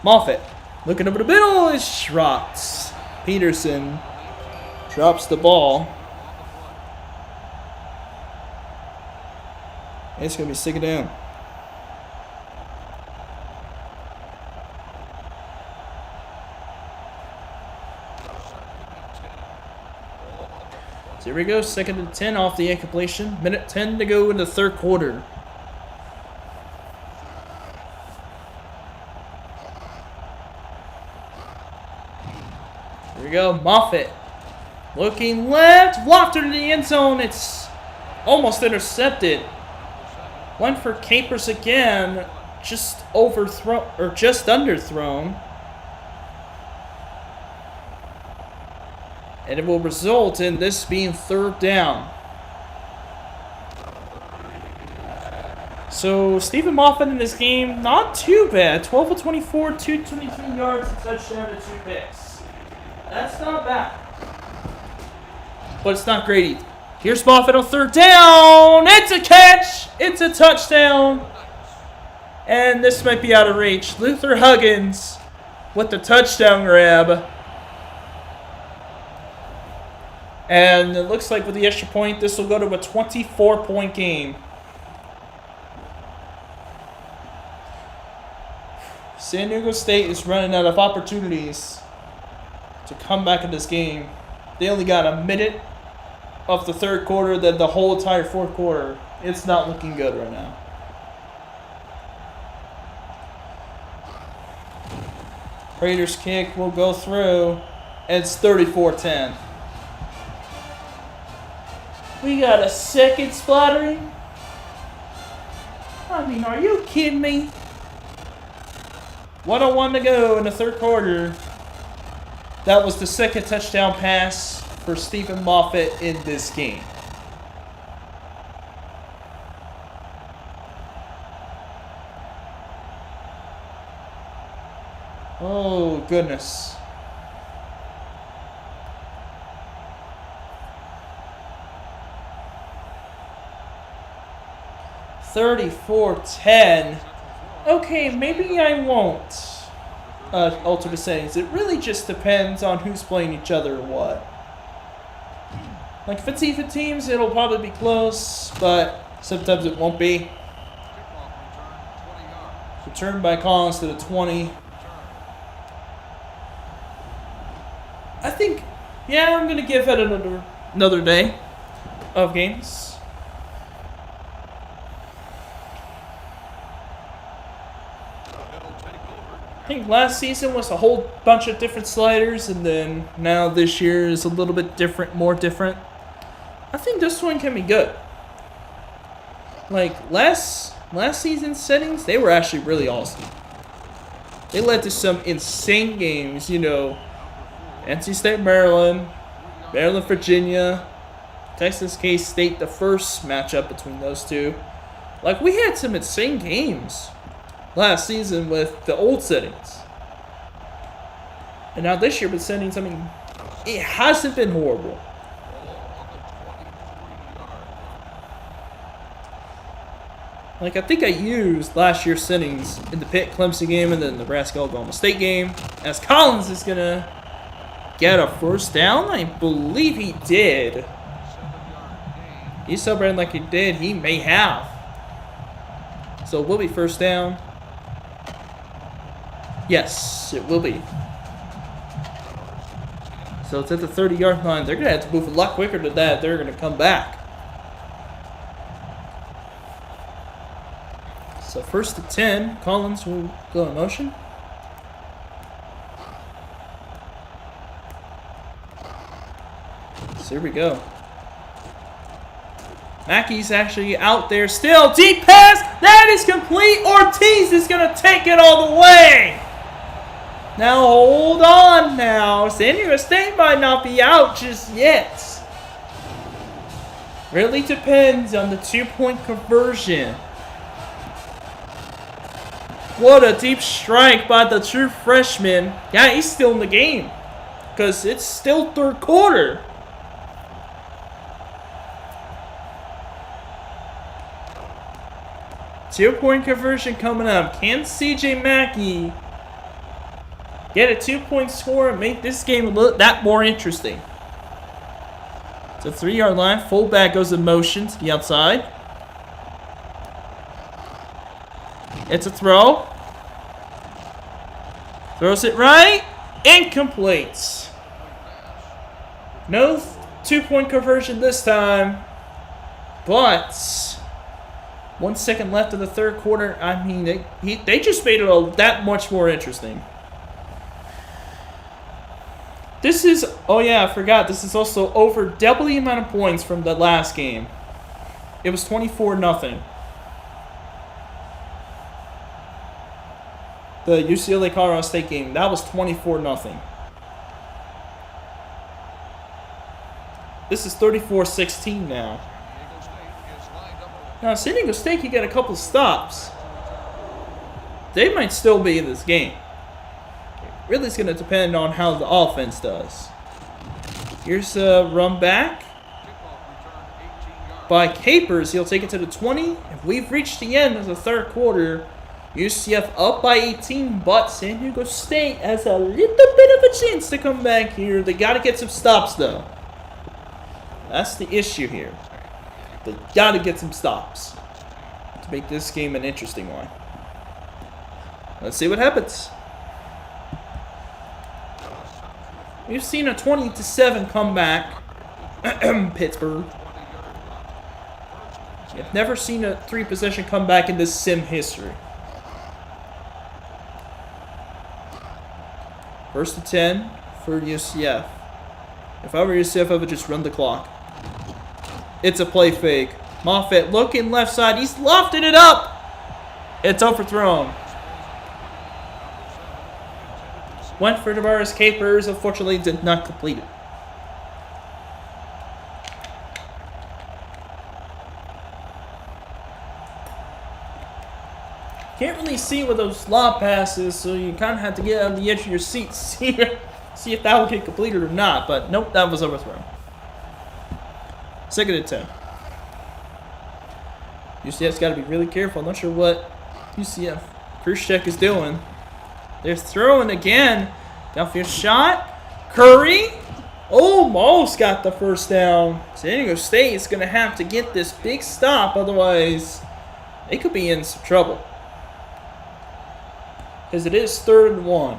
Moffitt looking over the middle is dropped. Peterson drops the ball. It's going to be 2nd down. So here we go, 2nd and 10 off the incompletion. Minute 10 to go in the 3rd quarter. Here we go, Moffitt looking left, lofted to the end zone. It's almost intercepted. Went for Capers again, just overthrown or just underthrown. And it will result in this being 3rd down. So Stephen Moffitt in this game, not too bad. 12 of 24, 223 yards, a touchdown, and 2 picks. That's not bad. But it's not great either. Here's Moffitt on third down. It's a catch. It's a touchdown. And this might be out of reach. Luther Huggins with the touchdown grab. And it looks like with the extra point, this will go to a 24-point game. San Diego State is running out of opportunities to come back in this game. They only got a minute of the third quarter, then the whole entire fourth quarter. It's not looking good right now. Raiders kick will go through. It's 34-10. We got a second splattering. I mean, are you kidding me? 1:01 to go in the third quarter. That was the second touchdown pass for Stephen Moffitt in this game. Oh, goodness. $34-10. Okay, maybe I won't ultimate settings. It really just depends on who's playing each other or what. Like if it's even teams, it'll probably be close, but sometimes it won't be. Return by Collins to the 20. I think, yeah, I'm gonna give it another day of games. I think last season was a whole bunch of different sliders, and then now this year is a little bit different, more different. I think this one can be good. Like last season's settings, they were actually really awesome. They led to some insane games, you know, NC State, Maryland, Maryland, Virginia, Texas K-State, the first matchup between those two. Like we had some insane games last season with the old settings. And now this year with settings, I mean, it hasn't been horrible. Like, I think I used last year's settings in the Pitt Clemson game and the Nebraska Oklahoma State game. As Collins is going to get a first down, I believe he did. He's celebrating like he did. He may have. So it will be first down. Yes, it will be. So it's at the 30-yard line. They're going to have to move a lot quicker than that. They're going to come back. So first and 10. Collins will go in motion. So here we go. Mackey's actually out there still. Deep pass. That is complete. Ortiz is going to take it all the way. Now hold on now. San Diego State might not be out just yet. Really depends on the 2-point conversion. What a deep strike by the true freshman. Yeah, he's still in the game. Because it's still third quarter. Two-point conversion coming up. Can CJ Mackey get a 2-point score and make this game a little that more interesting? It's a 3-yard line. Fullback goes in motion to the outside. It's a throw. Throws it right. Incomplete. No 2-point conversion this time. But 1 second left in the third quarter. I mean, they just made it that much more interesting. This is, oh yeah, I forgot. This is also over double the amount of points from the last game. It was 24-0. The UCLA Colorado State game, that was 24-0. This is 34-16 now. Now, San Diego State can get a couple stops. They might still be in this game. Really, it's going to depend on how the offense does. Here's a run back by Capers. He'll take it to the 20. If we've reached the end of the third quarter, UCF up by 18, but San Diego State has a little bit of a chance to come back here. They got to get some stops, though. That's the issue here. They got to get some stops to make this game an interesting one. Let's see what happens. We've seen a 20-7 comeback. Pittsburgh. I've never seen a 3-possession comeback in this sim history. First and 10 for UCF. If I were UCF, I would just run the clock. It's a play fake. Moffitt looking left side. He's lofted it up. It's overthrown. Went for Tavares Capers. Unfortunately, did not complete it. Can't really see with those lob passes, so you kind of have to get on the edge of your seat to see if that will get completed or not. But nope, that was overthrown. Second and 10. UCF's got to be really careful. I'm not sure what UCF Khrushchev is doing. They're throwing again. Downfield shot. Curry almost got the first down. San Diego State is going to have to get this big stop. Otherwise, they could be in some trouble. Because it is 3rd and 1.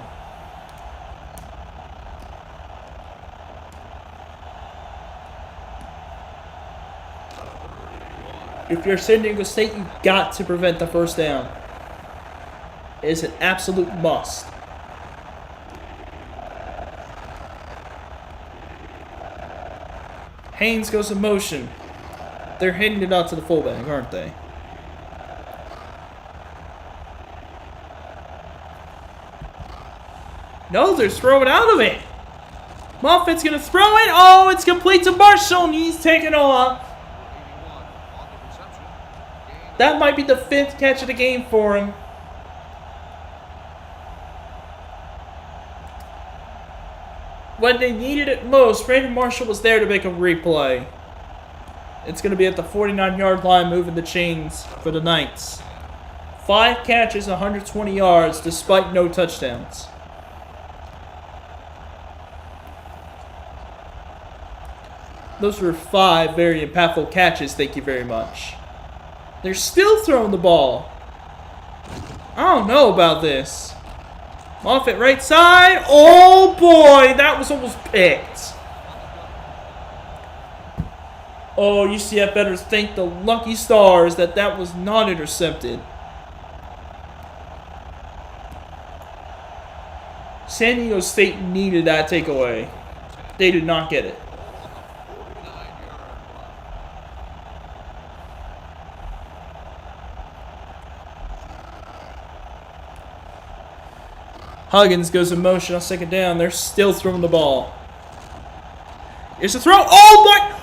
If you're San Diego State, you've got to prevent the first down. It is an absolute must. Haynes goes in motion. They're hitting it out to the fullback, aren't they? No, they're throwing out of it. Moffitt's going to throw it. Oh, it's complete to Marshall, and he's taken off. That might be the 5th catch of the game for him. When they needed it most, Brandon Marshall was there to make a replay. It's going to be at the 49-yard line, moving the chains for the Knights. 5 catches, 120 yards, despite no touchdowns. Those were 5 very impactful catches, thank you very much. They're still throwing the ball. I don't know about this. Moffitt right side. Oh boy, that was almost picked. Oh, UCF better thank the lucky stars that that was not intercepted. San Diego State needed that takeaway. They did not get it. Huggins goes in motion on 2nd down. They're still throwing the ball. Here's the throw. Oh my!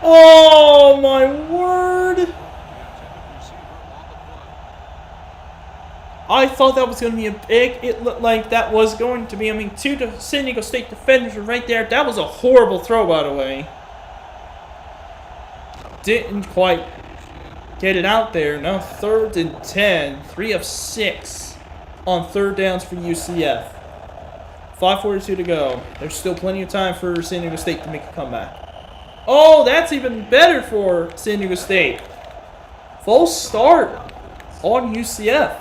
Oh my word! I thought that was going to be a pick. It looked like that was going to be. I mean, 2 San Diego State defenders were right there. That was a horrible throw, by the way. Didn't quite get it out there. Now 3rd and 10. 3 of 6. On 3rd downs for UCF. 5:42 to go. There's still plenty of time for San Diego State to make a comeback. Oh, that's even better for San Diego State. False start on UCF.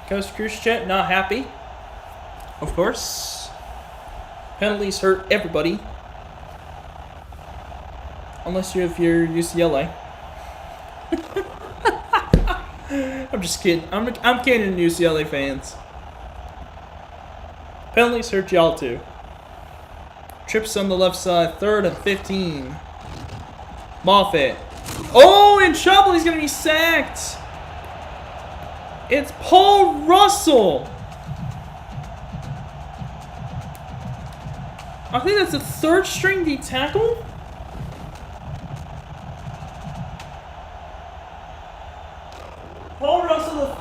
Coach Khrushchev not happy. Of course. Penalties hurt everybody. Unless if you're UCLA. I'm just kidding. I'm kidding, UCLA fans. Penalties hurt y'all too. Trips on the left side. 3rd and 15. Moffitt. Oh, in trouble. He's going to be sacked. It's Paul Russell. I think that's the 3rd string D tackle.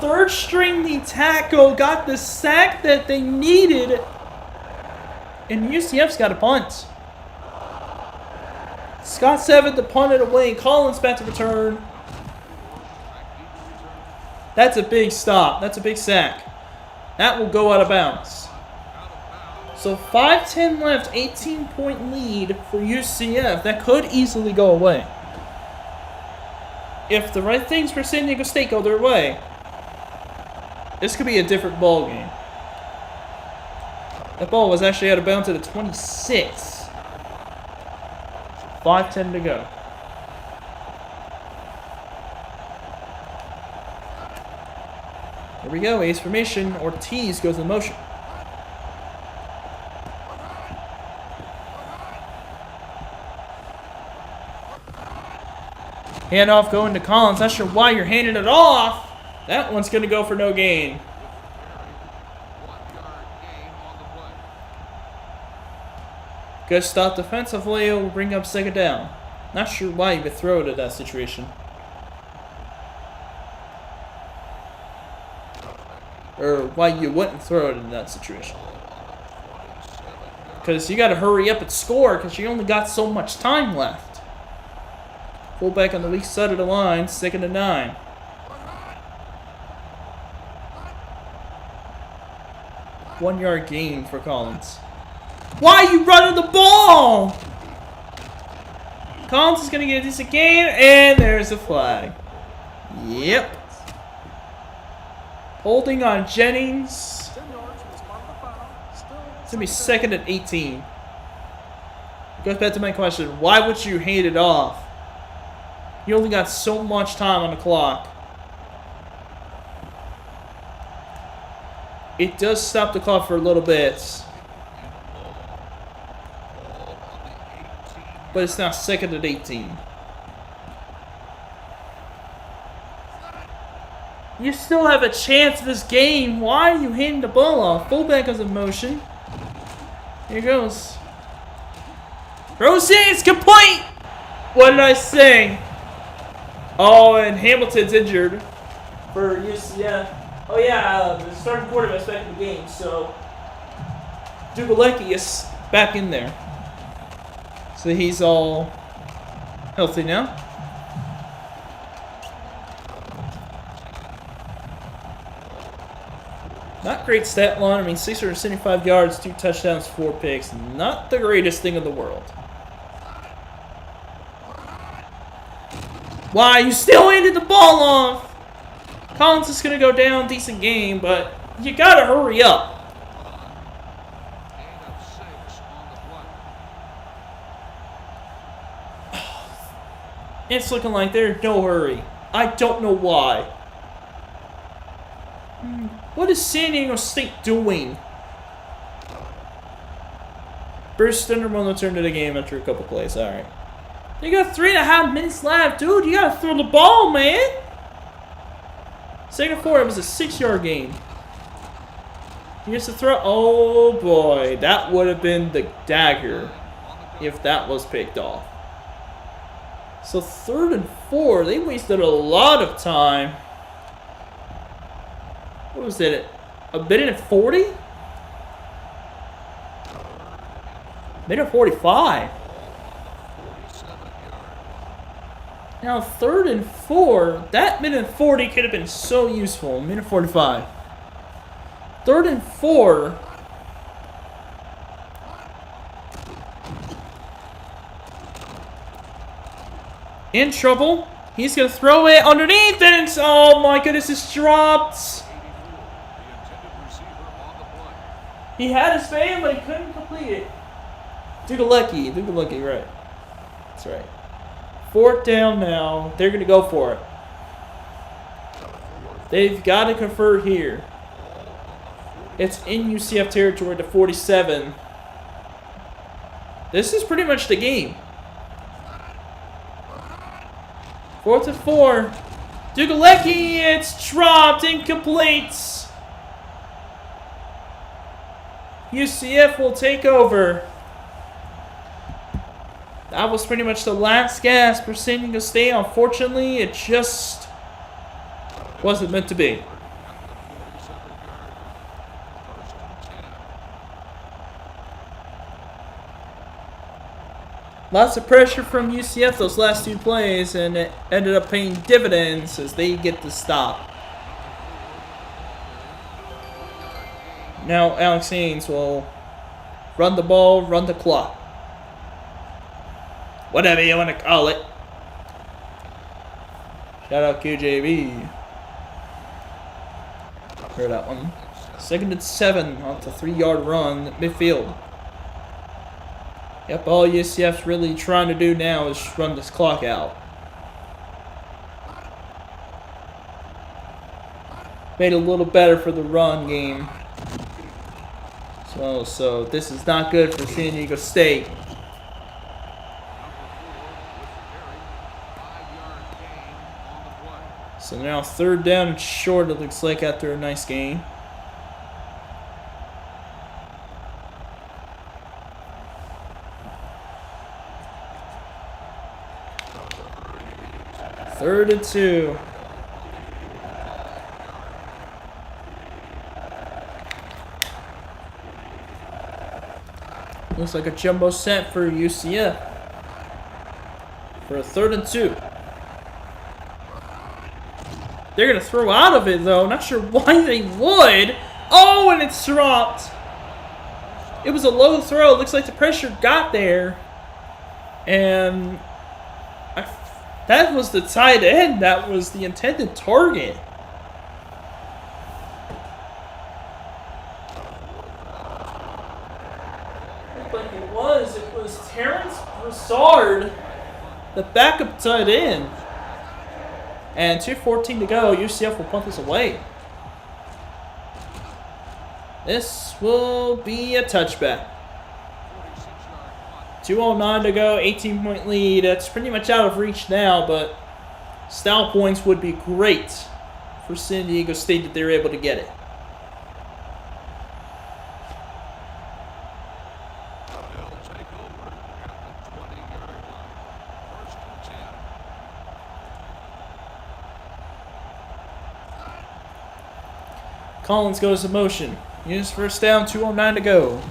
third string knee tackle got the sack that they needed. And UCF's got a punt. Scott Seven to punt it away. Collins back to return. That's a big stop. That's a big sack. That will go out of bounds. So 5:10 left, 18-point lead for UCF. That could easily go away. If the right things for San Diego State go their way, this could be a different ball game. That ball was actually out of bounds at a 26. 5:10 to go. Here we go. Ace formation. Ortiz goes in motion. Handoff going to Collins. Not sure why you're handing it off. That one's going to go for no gain. Good stop defensively. Will bring up second down. Not sure why you would throw it at that situation. Or why you wouldn't throw it in that situation. Because you got to hurry up and score because you only got so much time left. Fullback on the weak side of the line, 2nd and 9. One-yard gain for Collins. Why are you running the ball? Collins is going to get a decent gain, and there's a flag. Yep. Holding on Jennings. It's going to be 2nd and 18. Goes back to my question. Why would you hand it off? You only got so much time on the clock. It does stop the clock for a little bit. But it's now 2nd and 18. You still have a chance in this game. Why are you handing the ball off? Fullback is in motion. Here goes. Throws in. It's complete. What did I say? Oh, and Hamilton's injured for UCF. Oh, yeah, the starting quarterback's back in the game, so Dugalecki is back in there. So he's all healthy now. Not great stat line. I mean, 675 yards, 2 touchdowns, 4 picks. Not the greatest thing in the world. Why? You still handed the ball off. Collins is going to go down. Decent game, but you got to hurry up. It's looking like there's no hurry. I don't know why. What is San Diego State doing? Bruce Stenderman will return to the game after a couple plays. All right. You got 3.5 minutes left, dude. You gotta throw the ball, man. 2nd and 4. It was a 6-yard gain. Here's the throw. Oh boy, that would have been the dagger if that was picked off. So 3rd and 4. They wasted a lot of time. What was it? A minute and 40? Minute 45. Now 3rd and 4. That minute 40 could have been so useful. Minute 45. 3rd and 4. In trouble. He's going to throw it underneath and it's, oh my goodness, it's dropped. He had his man, but he couldn't complete it. Dugalecki, right. That's right. 4th down now. They're going to go for it. They've got to convert here. It's in UCF territory to 47. This is pretty much the game. 4th and 4. Dugalecki, it's dropped, incomplete. UCF will take over. That was pretty much the last gasp for San Diego State. Unfortunately, it just wasn't meant to be. Lots of pressure from UCF those last 2 plays, and it ended up paying dividends as they get the stop. Now Alex Haynes will run the ball, run the clock. Whatever you want to call it. Shout out QJB. Heard that one. 2nd and 7 off the 3-yard run at midfield. Yep, all UCF's really trying to do now is run this clock out. Made it a little better for the run game. So this is not good for San Diego State. So now 3rd down and short, it looks like, after a nice gain. Third and 2. Looks like a jumbo set for UCF. For a 3rd and 2. They're going to throw out of it, though. Not sure why they would. Oh, and it's dropped. It was a low throw. Looks like the pressure got there. And that was the tight end. That was the intended target. Looked like it was. It was Terrence Broussard, the backup tight end. And 2:14 to go. UCF will punt this away. This will be a touchback. 2:09 to go. 18-point lead. That's pretty much out of reach now, but style points would be great for San Diego State if they're able to get it. Collins goes to motion. Use 1st down, 2:09 to go.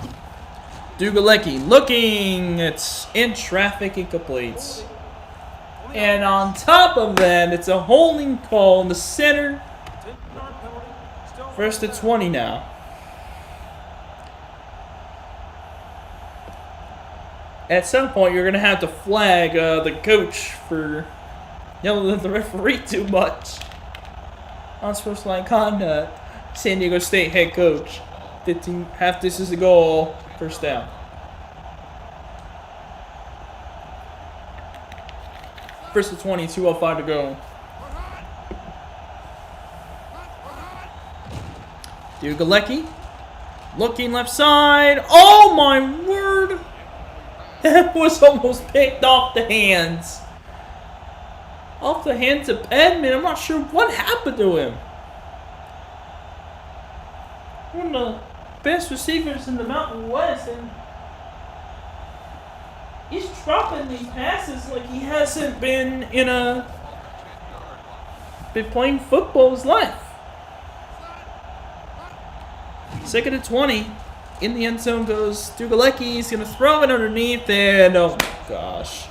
Dugalecki looking. It's in traffic, incomplete. And on top of that, it's a holding call in the center. 1st and 20 now. At some point, you're going to have to flag the coach for yelling at the referee too much. Unsportsmanlike conduct. San Diego State head coach. 15, half this is the goal. 1st down. 1st and 20, 2:05 to go. Dugalecki. Looking left side. Oh my word! That was almost picked off the hands. Off the hands of Edmond. I'm not sure what happened to him. One of the best receivers in the Mountain West, and he's dropping these passes like he hasn't been playing football his life. 2nd and 20. In the end zone goes Dugalecki. He's going to throw it underneath, and oh my gosh.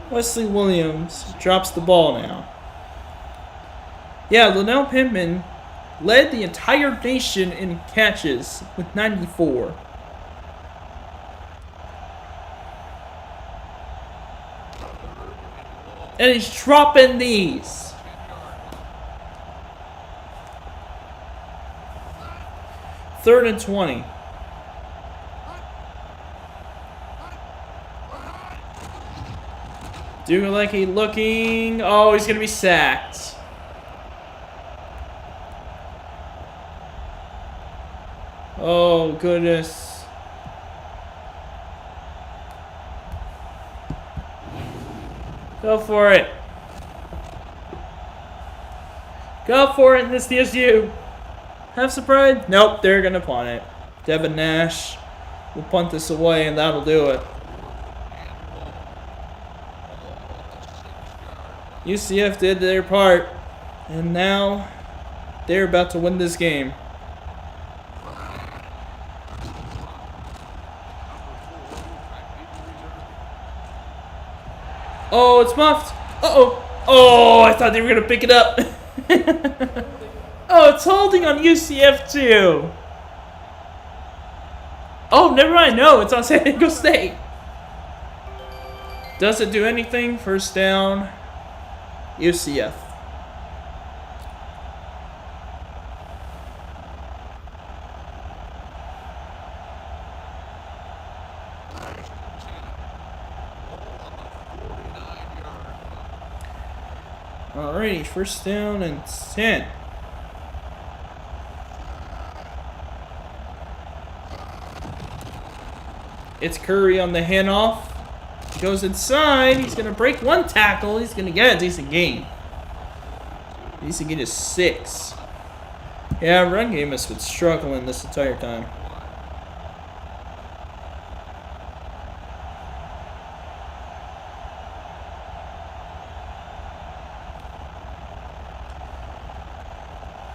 Wesley Williams drops the ball now. Yeah, Linnell Pittman led the entire nation in catches with 94. And he's dropping these. Third and 20. Dugalecki looking. Oh, he's going to be sacked. Oh, goodness. Go for it. Go for it, Miss DSU. Have some pride. Nope, they're going to punt it. Devin Nash will punt this away, and that'll do it. UCF did their part, and now they're about to win this game. Oh, it's muffed. Uh-oh. Oh, I thought they were going to pick it up. Oh, it's holding on UCF too. Oh, never mind. No, it's on San Diego State. Does it do anything? First down. UCF. Alrighty, first down and 10. It's Curry on the handoff. He goes inside. He's going to break one tackle. He's going to get a decent gain. Decent gain is 6. Yeah, run game has been struggling this entire time.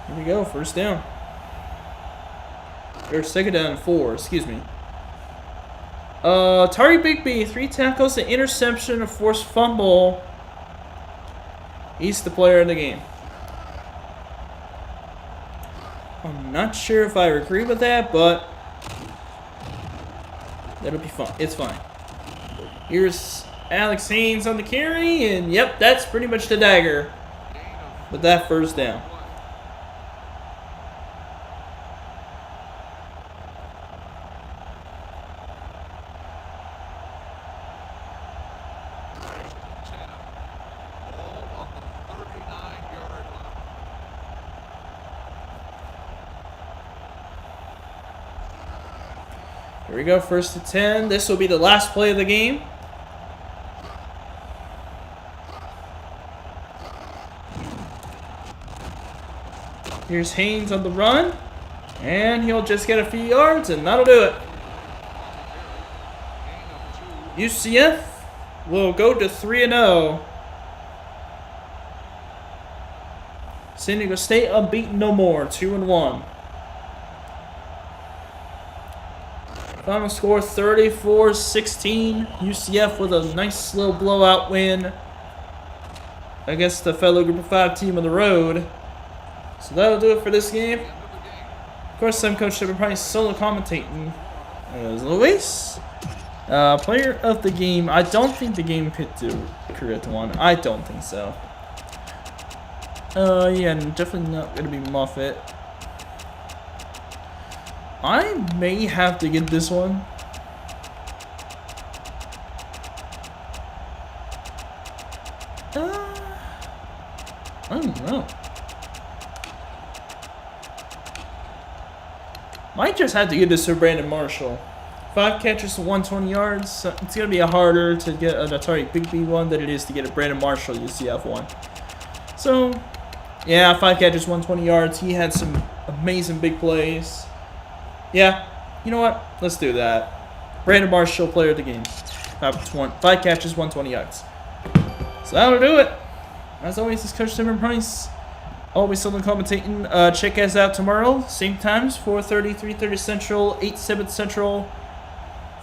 Here we go, first down. Or second down and 4, excuse me. Tari Bigby, 3 tackles, an interception, a forced fumble. He's the player of the game. I'm not sure if I agree with that, but that'll be fun. It's fine. Here's Alex Haynes on the carry, and yep, that's pretty much the dagger with that first down. Here we go, first to 10. This will be the last play of the game. Here's Haynes on the run. And he'll just get a few yards, and that'll do it. UCF will go to 3-0. San Diego State unbeaten no more, 2-1. Final score 34-16. UCF with a nice little blowout win against the fellow Group of 5 team on the road. So that'll do it for this game. Of course, I'm Coach Shepard Price, solo commentating as always. Player of the game. I don't think the game picked the correct one. I don't think so. Yeah, definitely not going to be Muffet. I may have to get this one. I don't know. Might just have to give this to Brandon Marshall. 5 catches, 120 yards. It's going to be harder to get an Atari Bigby one than it is to get a Brandon Marshall UCF one. So, yeah, 5 catches, 120 yards. He had some amazing big plays. Yeah, you know what? Let's do that. Brandon Marshall, player of the game. 5 catches, 120 yards. So that'll do it. As always, this is Coach Shepard Price. Always solo commentating. Check us out tomorrow. Same times, 4:30, 3:30 Central, 8, 7 Central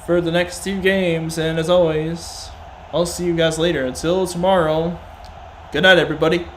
for the next 2 games. And as always, I'll see you guys later. Until tomorrow, good night, everybody.